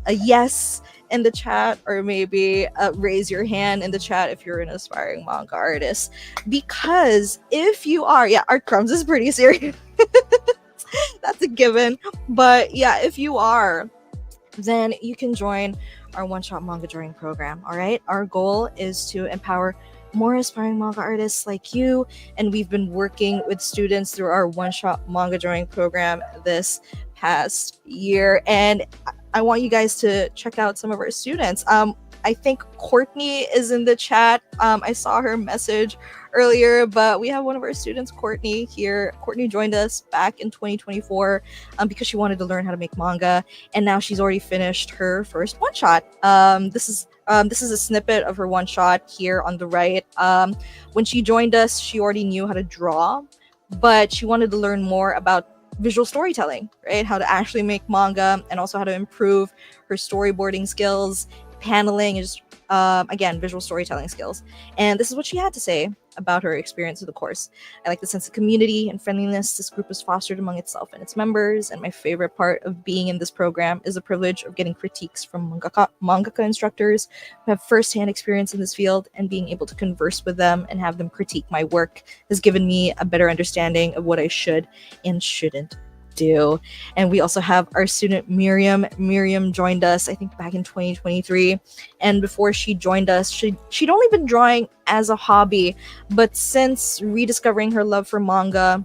a yes in the chat, or maybe raise your hand in the chat if you're an aspiring manga artist. Because if you are, Art Crumbs is pretty serious. That's a given. But yeah, if you are, then you can join our one-shot manga drawing program. All right, our goal is to empower more aspiring manga artists like you, and we've been working with students through our one-shot manga drawing program this past year, and I want you guys to check out some of our students. I think Courtney is in the chat. I saw her message earlier, but we have one of our students, Courtney, here. Courtney joined us back in 2024 because she wanted to learn how to make manga, and now she's already finished her first one shot. This is a snippet of her one shot here on the right. When she joined us, she already knew how to draw, but she wanted to learn more about visual storytelling, right? How to actually make manga, and also how to improve her storyboarding skills, paneling, and just again, visual storytelling skills. And this is what she had to say about her experience of the course. I like the sense of community and friendliness this group has fostered among itself and its members. And my favorite part of being in this program is the privilege of getting critiques from mangaka instructors who have firsthand experience in this field, and being able to converse with them and have them critique my work has given me a better understanding of what I should and shouldn't do. And we also have our student Miriam. Miriam joined us, I think, back in 2023. And before she joined us, she'd only been drawing as a hobby. But since rediscovering her love for manga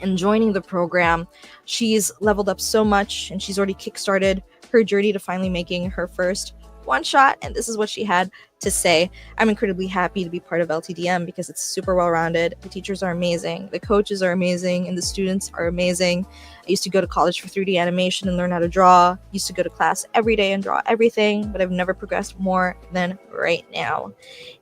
and joining the program, she's leveled up so much, and she's already kickstarted her journey to finally making her first one shot. And this is what she had to say. I'm incredibly happy to be part of LTDM because it's super well-rounded. The teachers are amazing, the coaches are amazing, and the students are amazing. I used to go to college for 3D animation and learn how to draw. Used to go to class every day and draw everything, but I've never progressed more than right now.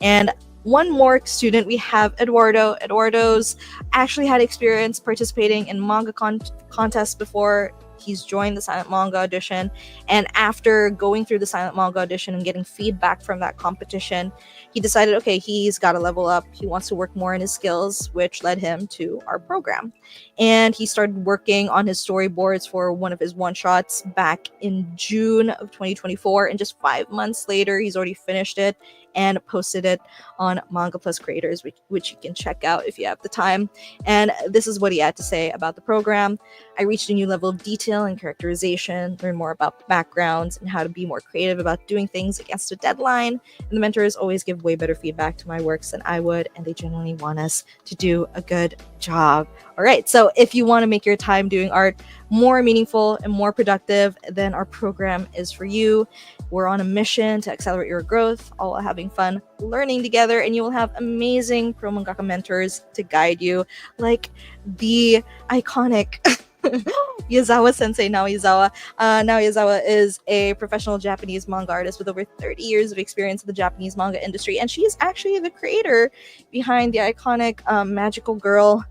And one more student, we have Eduardo. Eduardo's actually had experience participating in manga contests before. He's joined the Silent Manga Audition, and after going through the Silent Manga Audition and getting feedback from that competition, he decided, okay, he's got to level up. He wants to work more on his skills, which led him to our program. And he started working on his storyboards for one of his one-shots back in June of 2024, and just 5 months later, he's already finished it and posted it on Manga Plus Creators, which you can check out if you have the time. And this is what he had to say about the program. I reached a new level of detail and characterization, learned more about backgrounds and how to be more creative about doing things against a deadline. And the mentors always give way better feedback to my works than I would, and they genuinely want us to do a good job. All right, so if you want to make your time doing art more meaningful and more productive, then our program is for you. We're on a mission to accelerate your growth, all while having fun learning together, and you will have amazing pro mangaka mentors to guide you, like the iconic Yazawa Sensei Naoyazawa. Naoyazawa is a professional Japanese manga artist with over 30 years of experience in the Japanese manga industry, and she is actually the creator behind the iconic Magical Girl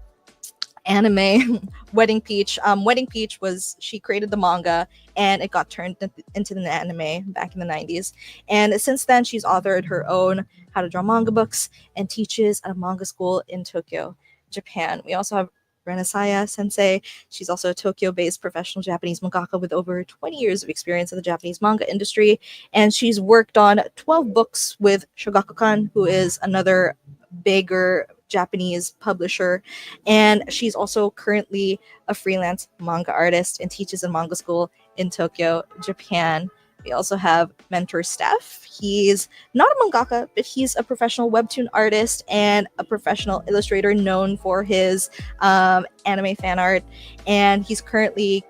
anime Wedding Peach. Wedding Peach she created the manga, and it got turned into the anime back in the 90s. And since then, she's authored her own how to draw manga books and teaches at a manga school in Tokyo, Japan. We also have Renesaya Sensei. She's also a Tokyo-based professional Japanese mangaka with over 20 years of experience in the Japanese manga industry, and she's worked on 12 books with Shogakukan, who is another bigger Japanese publisher, and she's also currently a freelance manga artist and teaches in manga school in Tokyo, Japan. We also have mentor Steph. He's not a mangaka, but he's a professional webtoon artist and a professional illustrator known for his anime fan art. And he's currently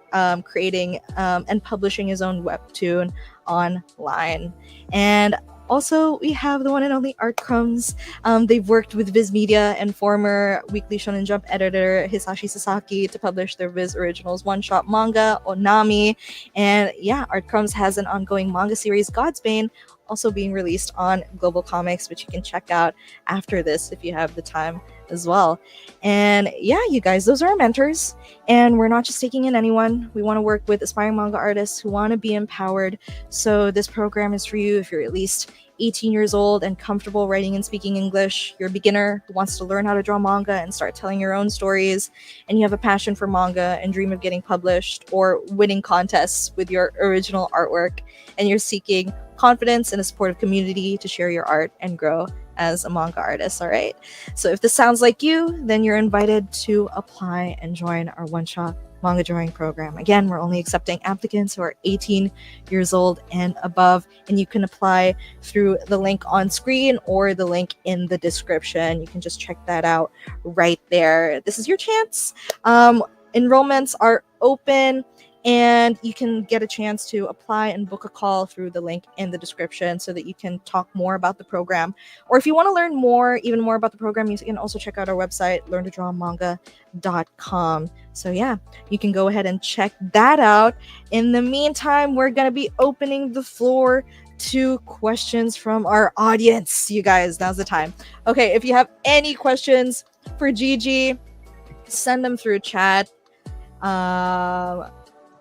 creating and publishing his own webtoon online. And also, we have the one and only Art Crumbs. They've worked with VIZ Media and former Weekly Shonen Jump editor Hisashi Sasaki to publish their VIZ Originals one-shot manga, Onami. And yeah, Art Crumbs has an ongoing manga series, Godsbane, also being released on Global Comics, which you can check out after this if you have the time as well. And yeah, you guys, those are our mentors. And we're not just taking in anyone. We want to work with aspiring manga artists who want to be empowered. So this program is for you if you're at least 18 years old and comfortable writing and speaking English. You're a beginner who wants to learn how to draw manga and start telling your own stories, and you have a passion for manga and dream of getting published or winning contests with your original artwork, and you're seeking confidence and a supportive community to share your art and grow as a manga artist. All right, so if this sounds like you, then you're invited to apply and join our one-shot manga drawing program. Again, we're only accepting applicants who are 18 years old and above, and you can apply through the link on screen or the link in the description. You can just check that out right there. This is your chance. Enrollments are open, and you can get a chance to apply and book a call through the link in the description so that you can talk more about the program. Or if you want to learn even more about the program, you can also check out our website, learntodrawmanga.com. So yeah, you can go ahead and check that out. In the meantime, we're going to be opening the floor to questions from our audience. You guys, now's the time. Okay, if you have any questions for Gigi, send them through chat.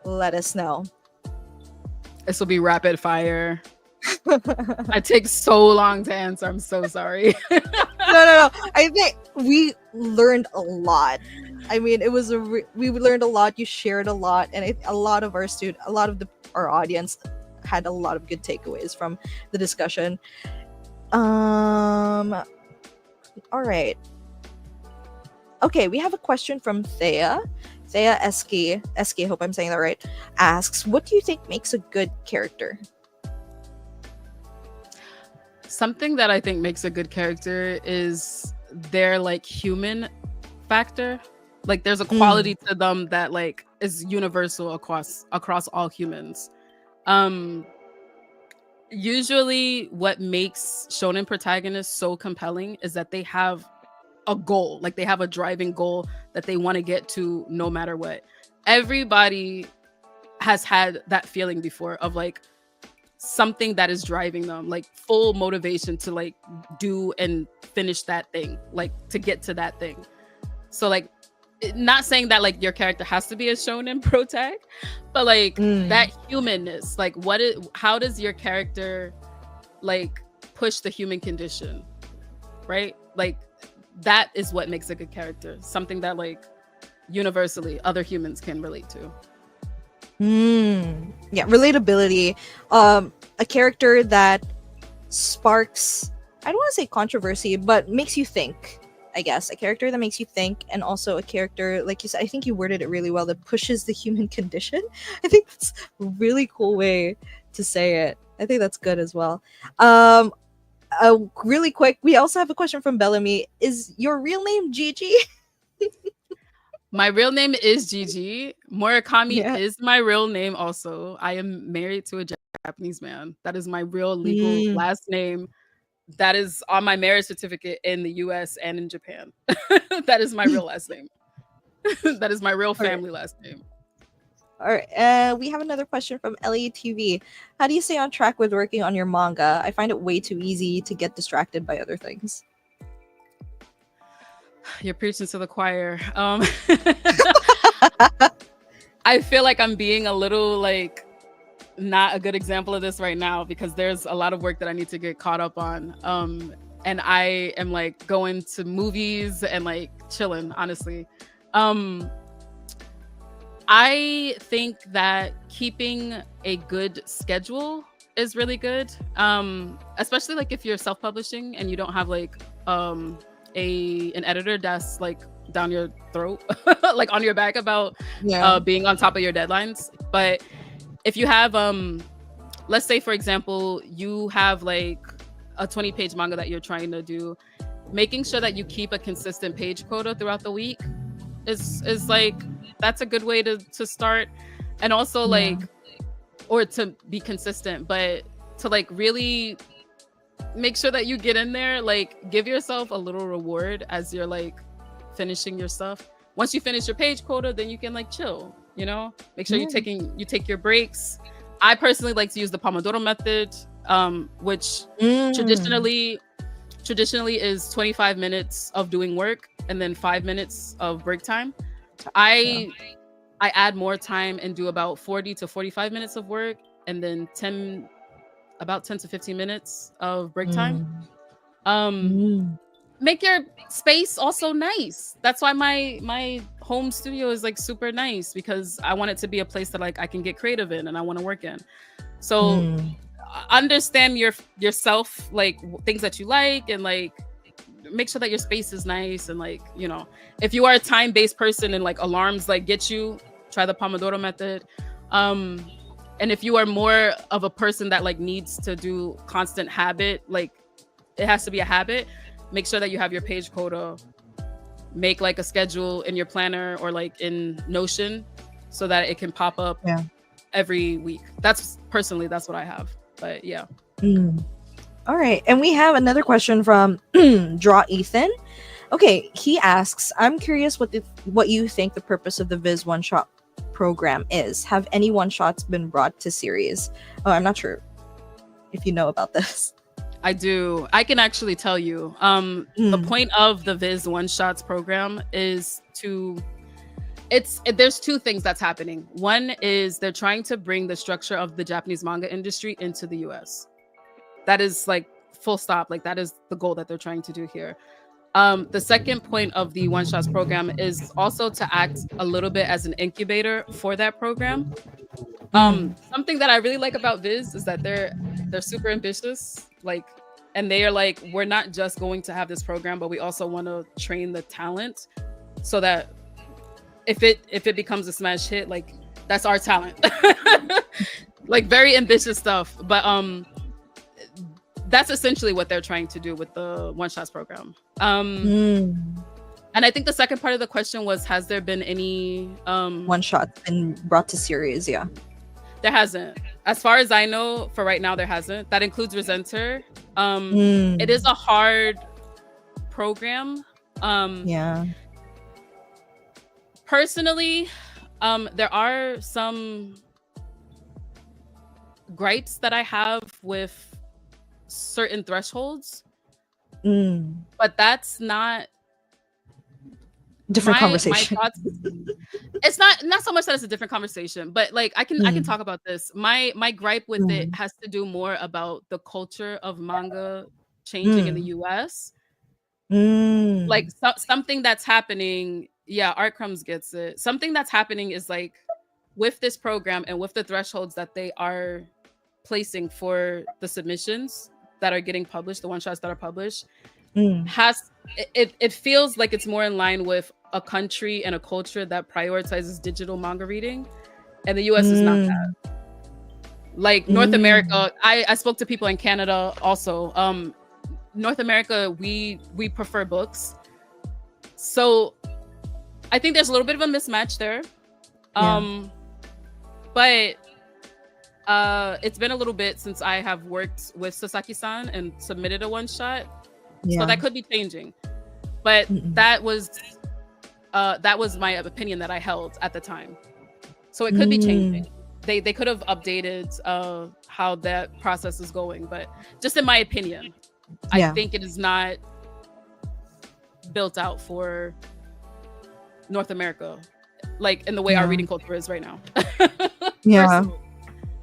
Let us know. This will be rapid fire. I take so long to answer. I'm so sorry. No. I think we learned a lot. I mean, it was we learned a lot. You shared a lot, and a lot of our audience had a lot of good takeaways from the discussion. All right. Okay, we have a question from Thea. Thea Eski, I hope I'm saying that right, asks, what do you think makes a good character? Something that I think makes a good character is their like human factor. Like there's a quality to them that like is universal across all humans. Usually what makes shonen protagonists so compelling is that they have a goal, like they have a driving goal that they want to get to no matter what. Everybody has had that feeling before of like something that is driving them, like full motivation to like do and finish that thing, like to get to that thing. So like not saying that like your character has to be a shonen protag, but like that humanness, like how does your character like push the human condition, right? Like that is what makes a good character, something that like universally other humans can relate to. Yeah, relatability. A character that sparks, I don't want to say controversy, but makes you think. I guess a character that makes you think, and also a character, like you said, I think you worded it really well, that pushes the human condition. I think that's a really cool way to say it. I think that's good as well. Really quick, we also have a question from Bellamy. Is your real name Gigi? My real name is Gigi. Murakami Yeah. is my real name also. I am married to a Japanese man. That is my real legal last name. That is on my marriage certificate in the US and in Japan. That is my real last name. That is my real family last name. All right. We have another question from LATV. How do you stay on track with working on your manga? I find it way too easy to get distracted by other things. You're preaching to the choir. I feel like I'm being a little like not a good example of this right now because there's a lot of work that I need to get caught up on. And I am like going to movies and like chilling, honestly. I think that keeping a good schedule is really good. Especially like if you're self-publishing and you don't have like an editor that's like down your throat, like on your back about being on top of your deadlines. But if you have, let's say, for example, you have like a 20-page manga that you're trying to do, making sure that you keep a consistent page quota throughout the week is like, that's a good way to start. And also like, or to be consistent, but to like really make sure that you get in there, like give yourself a little reward as you're like finishing your stuff. Once you finish your page quota, then you can like chill. You know, make sure you take your breaks. I personally like to use the Pomodoro method, which traditionally is 25 minutes of doing work and then 5 minutes of break time. I add more time and do about 40 to 45 minutes of work and then about 10 to 15 minutes of break time. Make your space also nice. That's why my home studio is like super nice, because I want it to be a place that like I can get creative in and I want to work in. So understand yourself, like things that you like, and like make sure that your space is nice. And like, you know, if you are a time-based person and like alarms like get you, try the Pomodoro method. And if you are more of a person that like needs to do constant habit, like it has to be a habit, make sure that you have your page quota, make like a schedule in your planner or like in Notion so that it can pop up every week. That's what I have. But yeah. All right. And we have another question from Draw Ethan. Okay, he asks, I'm curious what you think the purpose of the VIZ one-shot program is. Have any one-shots been brought to series? Oh, I'm not sure if you know about this. I do. I can actually tell you. The point of the VIZ One Shots program is there's two things that's happening. One is they're trying to bring the structure of the Japanese manga industry into the US. That is like full stop. Like that is the goal that they're trying to do here. The second point of the One Shots program is also to act a little bit as an incubator for that program. Something that I really like about VIZ is that they're super ambitious. Like, and they are like, we're not just going to have this program, but we also want to train the talent so that if it becomes a smash hit, like that's our talent. Like very ambitious stuff. But that's essentially what they're trying to do with the One Shots program. And I think the second part of the question was, has there been any One Shot been brought to series? Yeah. There hasn't. As far as I know, for right now, there hasn't. That includes Resenter. It is a hard program. Yeah. Personally, there are some gripes that I have with certain thresholds, but that's not different conversation. My thoughts, it's not so much that it's a different conversation, but like I can talk about this. My gripe with it has to do more about the culture of manga changing in the US. Like something that's happening. Yeah, Art Crumbs gets it. Something that's happening is like with this program and with the thresholds that they are placing for the submissions that are getting published, the one shots that are published, it feels like it's more in line with a country and a culture that prioritizes digital manga reading, and the US is not that. Like North America, I spoke to people in Canada also. North America, we prefer books, so I think there's a little bit of a mismatch there. But it's been a little bit since I have worked with Sasaki-san and submitted a one shot. So that could be changing. But that was my opinion that I held at the time. So it could be changing. They could have updated how that process is going. But just in my opinion, I think it is not built out for North America, like in the way our reading culture is right now.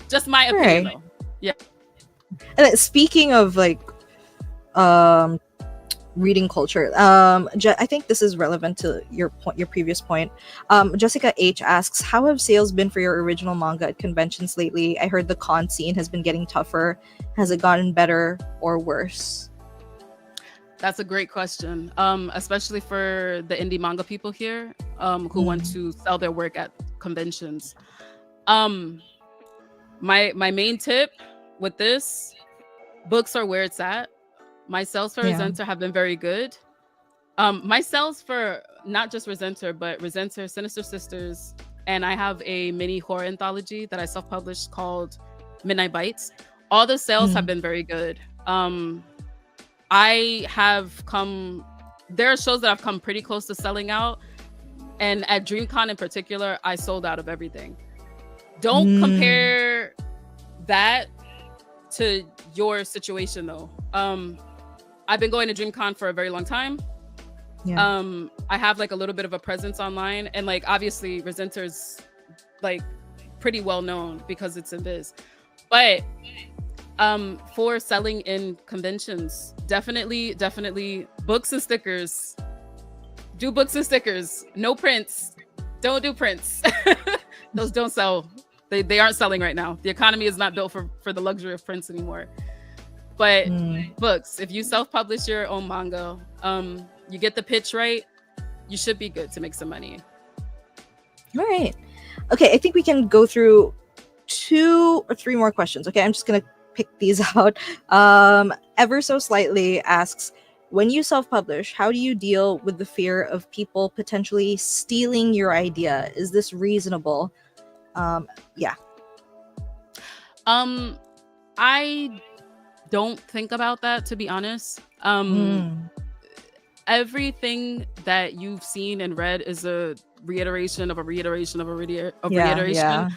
Just my opinion, though. Yeah. And speaking of like reading culture, I think this is relevant to your previous point. Jessica H asks, how have sales been for your original manga at conventions lately? I heard the con scene has been getting tougher. Has it gotten better or worse? That's a great question, especially for the indie manga people here who want to sell their work at conventions. My main tip with this, books are where it's at. My sales for Resenter have been very good. My sales for not just Resenter, but Resenter, Sinister Sisters, and I have a mini horror anthology that I self-published called Midnight Bites. All the sales have been very good. There are shows that I've come pretty close to selling out. And at DreamCon in particular, I sold out of everything. Don't compare that to your situation though. I've been going to DreamCon for a very long time. I have like a little bit of a presence online, and like obviously Resenter's like pretty well known because it's in VIZ. But for selling in conventions, definitely books and stickers. Do books and stickers. No prints. Don't do prints. Those don't sell. They aren't selling right now. The economy is not built for the luxury of prints anymore. But books, if you self-publish your own manga, you get the pitch right, you should be good to make some money. All right. Okay, I think we can go through 2 or 3 more questions. Okay, I'm just gonna pick these out. Ever So Slightly asks, when you self-publish, how do you deal with the fear of people potentially stealing your idea? Is this reasonable? I don't think about that, to be honest. Everything that you've seen and read is a reiteration of a reiteration of a reiteration.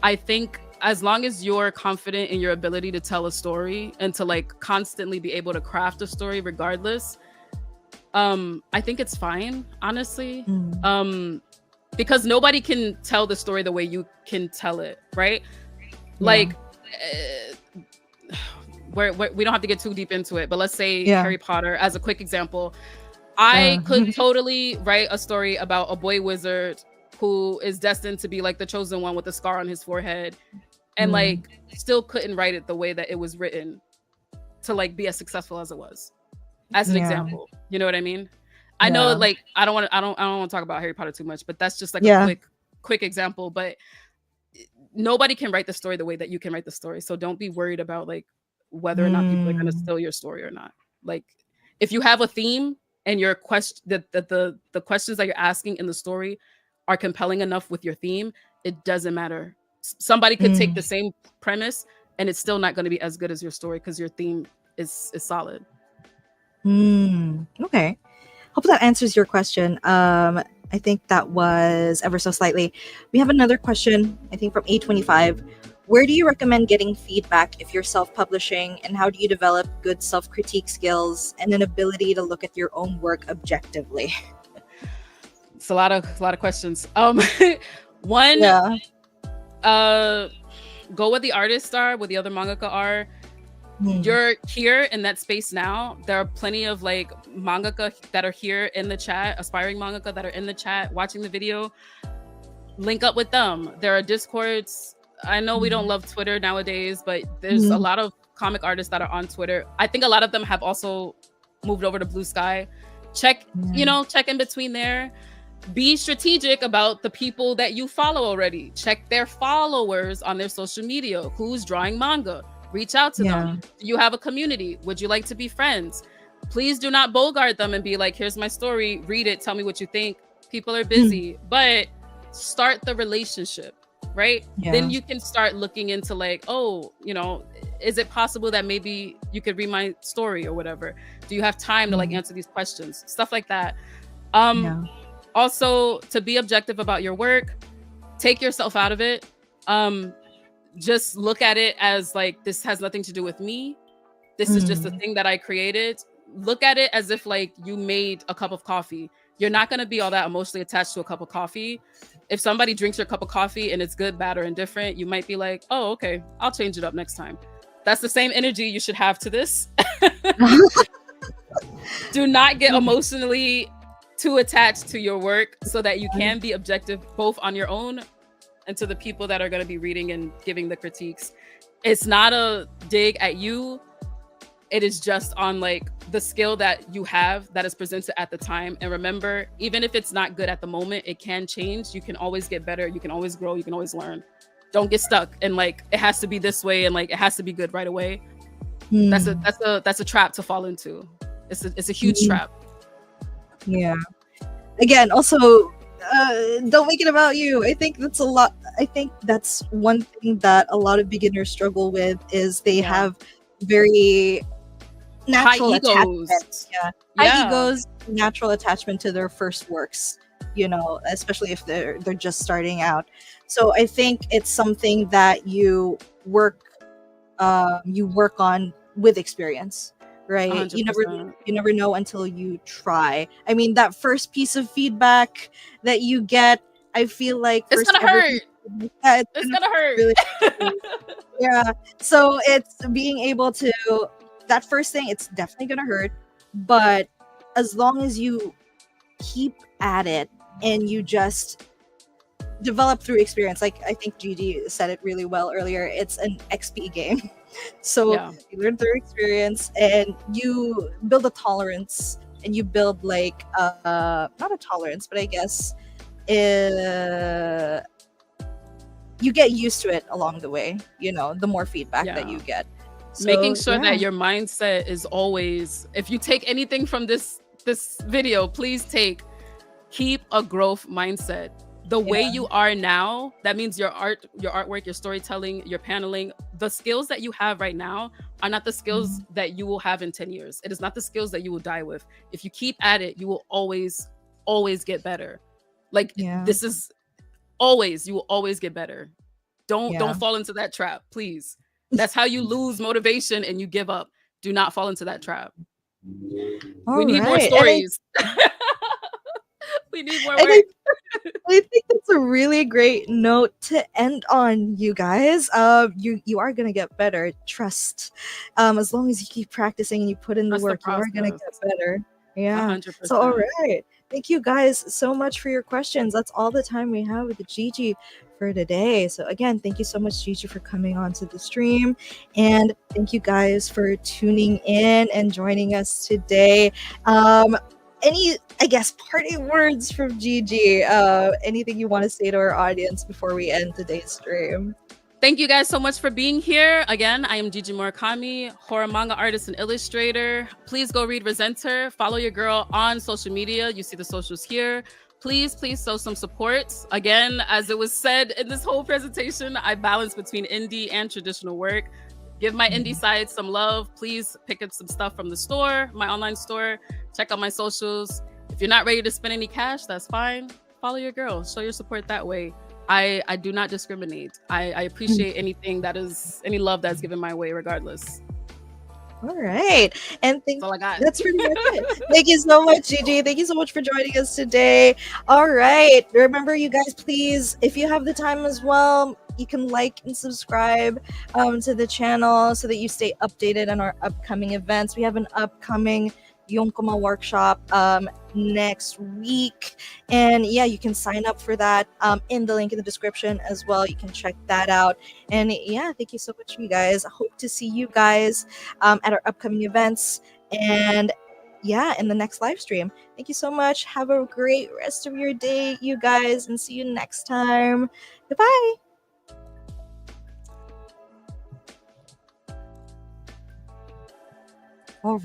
I think as long as you're confident in your ability to tell a story and to like constantly be able to craft a story regardless, I think it's fine, honestly. Because nobody can tell the story the way you can tell it, right? Like we don't have to get too deep into it, but let's say Yeah. Harry Potter as a quick example. I could totally write a story about a boy wizard who is destined to be like the chosen one with a scar on his forehead, and like still couldn't write it the way that it was written to like be as successful as it was, as an example. You know what I mean? I know, like, I don't want to talk about Harry Potter too much, but that's just like a quick example. But nobody can write the story the way that you can write the story, so don't be worried about like whether or not people are going to steal your story or not. Like, if you have a theme and your question, the questions that you're asking in the story are compelling enough with your theme, it doesn't matter. Somebody could take the same premise and it's still not going to be as good as your story because your theme is solid. Okay. Hope that answers your question. I think that was ever so slightly. We have another question, I think from A25. Where do you recommend getting feedback if you're self-publishing, and how do you develop good self-critique skills and an ability to look at your own work objectively? It's a lot of questions. One, go with the artists are, with the other mangaka are. You're here in that space now. There are plenty of like mangaka that are here in the chat, aspiring mangaka that are in the chat watching the video. Link up with them. There are discords. I know we don't love Twitter nowadays, but there's a lot of comic artists that are on Twitter. I think a lot of them have also moved over to Blue Sky. Check in between there. Be strategic about the people that you follow already. Check their followers on their social media. Who's drawing manga? Reach out to them. Do you have a community? Would you like to be friends? Please do not bogart them and be like, here's my story, read it, tell me what you think. People are busy, but start the relationship, right? Then you can start looking into like, oh, is it possible that maybe you could read my story or whatever? Do you have time to like answer these questions? Stuff like that. Also, to be objective about your work, take yourself out of it. Just look at it as like, this has nothing to do with me. This is just a thing that I created. Look at it as if like you made a cup of coffee. You're not going to be all that emotionally attached to a cup of coffee. If somebody drinks your cup of coffee and it's good, bad, or indifferent, you might be like, oh, okay, I'll change it up next time. That's the same energy you should have to this. Do not get emotionally too attached to your work so that you can be objective both on your own and to the people that are going to be reading and giving the critiques. It's not a dig at you. It is just on like the skill that you have that is presented at the time. And remember, even if it's not good at the moment, it can change. You can always get better. You can always grow. You can always learn. Don't get stuck and like, it has to be this way and like, it has to be good right away. That's a trap to fall into. It's a huge trap. Yeah. Again, also, don't make it about you. I think that's a lot. I think that's one thing that a lot of beginners struggle with is they have very natural attachment. High egos, natural attachment to their first works, especially if they're just starting out. So I think it's something that you work on with experience. Right. 100%. You never know until you try. I mean, that first piece of feedback that you get, I feel like it's gonna hurt. It's gonna hurt. Really yeah. So it's being able to, that first thing, it's definitely gonna hurt. But as long as you keep at it and you just develop through experience, like I think Gigi said it really well earlier, it's an XP game. So you learn through experience and you build a tolerance and you build like not a tolerance, but I guess you get used to it along the way, the more feedback that you get. So, making sure that your mindset is always, if you take anything from this video, please keep a growth mindset. The way you are now, that means your artwork, your storytelling, your paneling, the skills that you have right now are not the skills that you will have in 10 years. It is not the skills that you will die with. If you keep at it, you will always get better. Like this is you will always get better. Don't fall into that trap, please. That's how you lose motivation and you give up. Do not fall into that trap. We need more stories. We We need more And work. I think that's a really great note to end on, you guys. You are gonna get better. Trust. As long as you keep practicing and you put in the That's the work, you are gonna process. get better. Yeah. So, all 100%. right. Thank you guys so much for your questions. That's all the time we have with Gigi for today. So again, thank you so much, Gigi, for coming on to the stream, and thank you guys for tuning in and joining us today. Any, I guess, parting words from Gigi? Anything you want to say to our audience before we end today's stream? Thank you guys so much for being here. Again, I am Gigi Murakami, horror manga artist and illustrator. Please go read Resenter. Follow your girl on social media. You see the socials here. Please show some support. Again, as it was said in this whole presentation, I balance between indie and traditional work. Give my indie side some love. Please pick up some stuff from the store, my online store. Check out my socials. If you're not ready to spend any cash, that's fine. Follow your girl. Show your support that way. I do not discriminate. I appreciate anything that is, any love that's given my way, regardless. All right. And That's all I got. that's pretty much it. Thank you so much, Gigi. Thank you so much for joining us today. All right. Remember, you guys, please, if you have the time as well, you can like and subscribe to the channel so that you stay updated on our upcoming events. We have an upcoming Yonkoma workshop next week, and yeah, you can sign up for that in the link in the description as well. You can check that out. And yeah, thank you so much, you guys. I hope to see you guys at our upcoming events, and yeah, in the next live stream. Thank you so much. Have a great rest of your day, you guys, and see you next time. Goodbye. All right.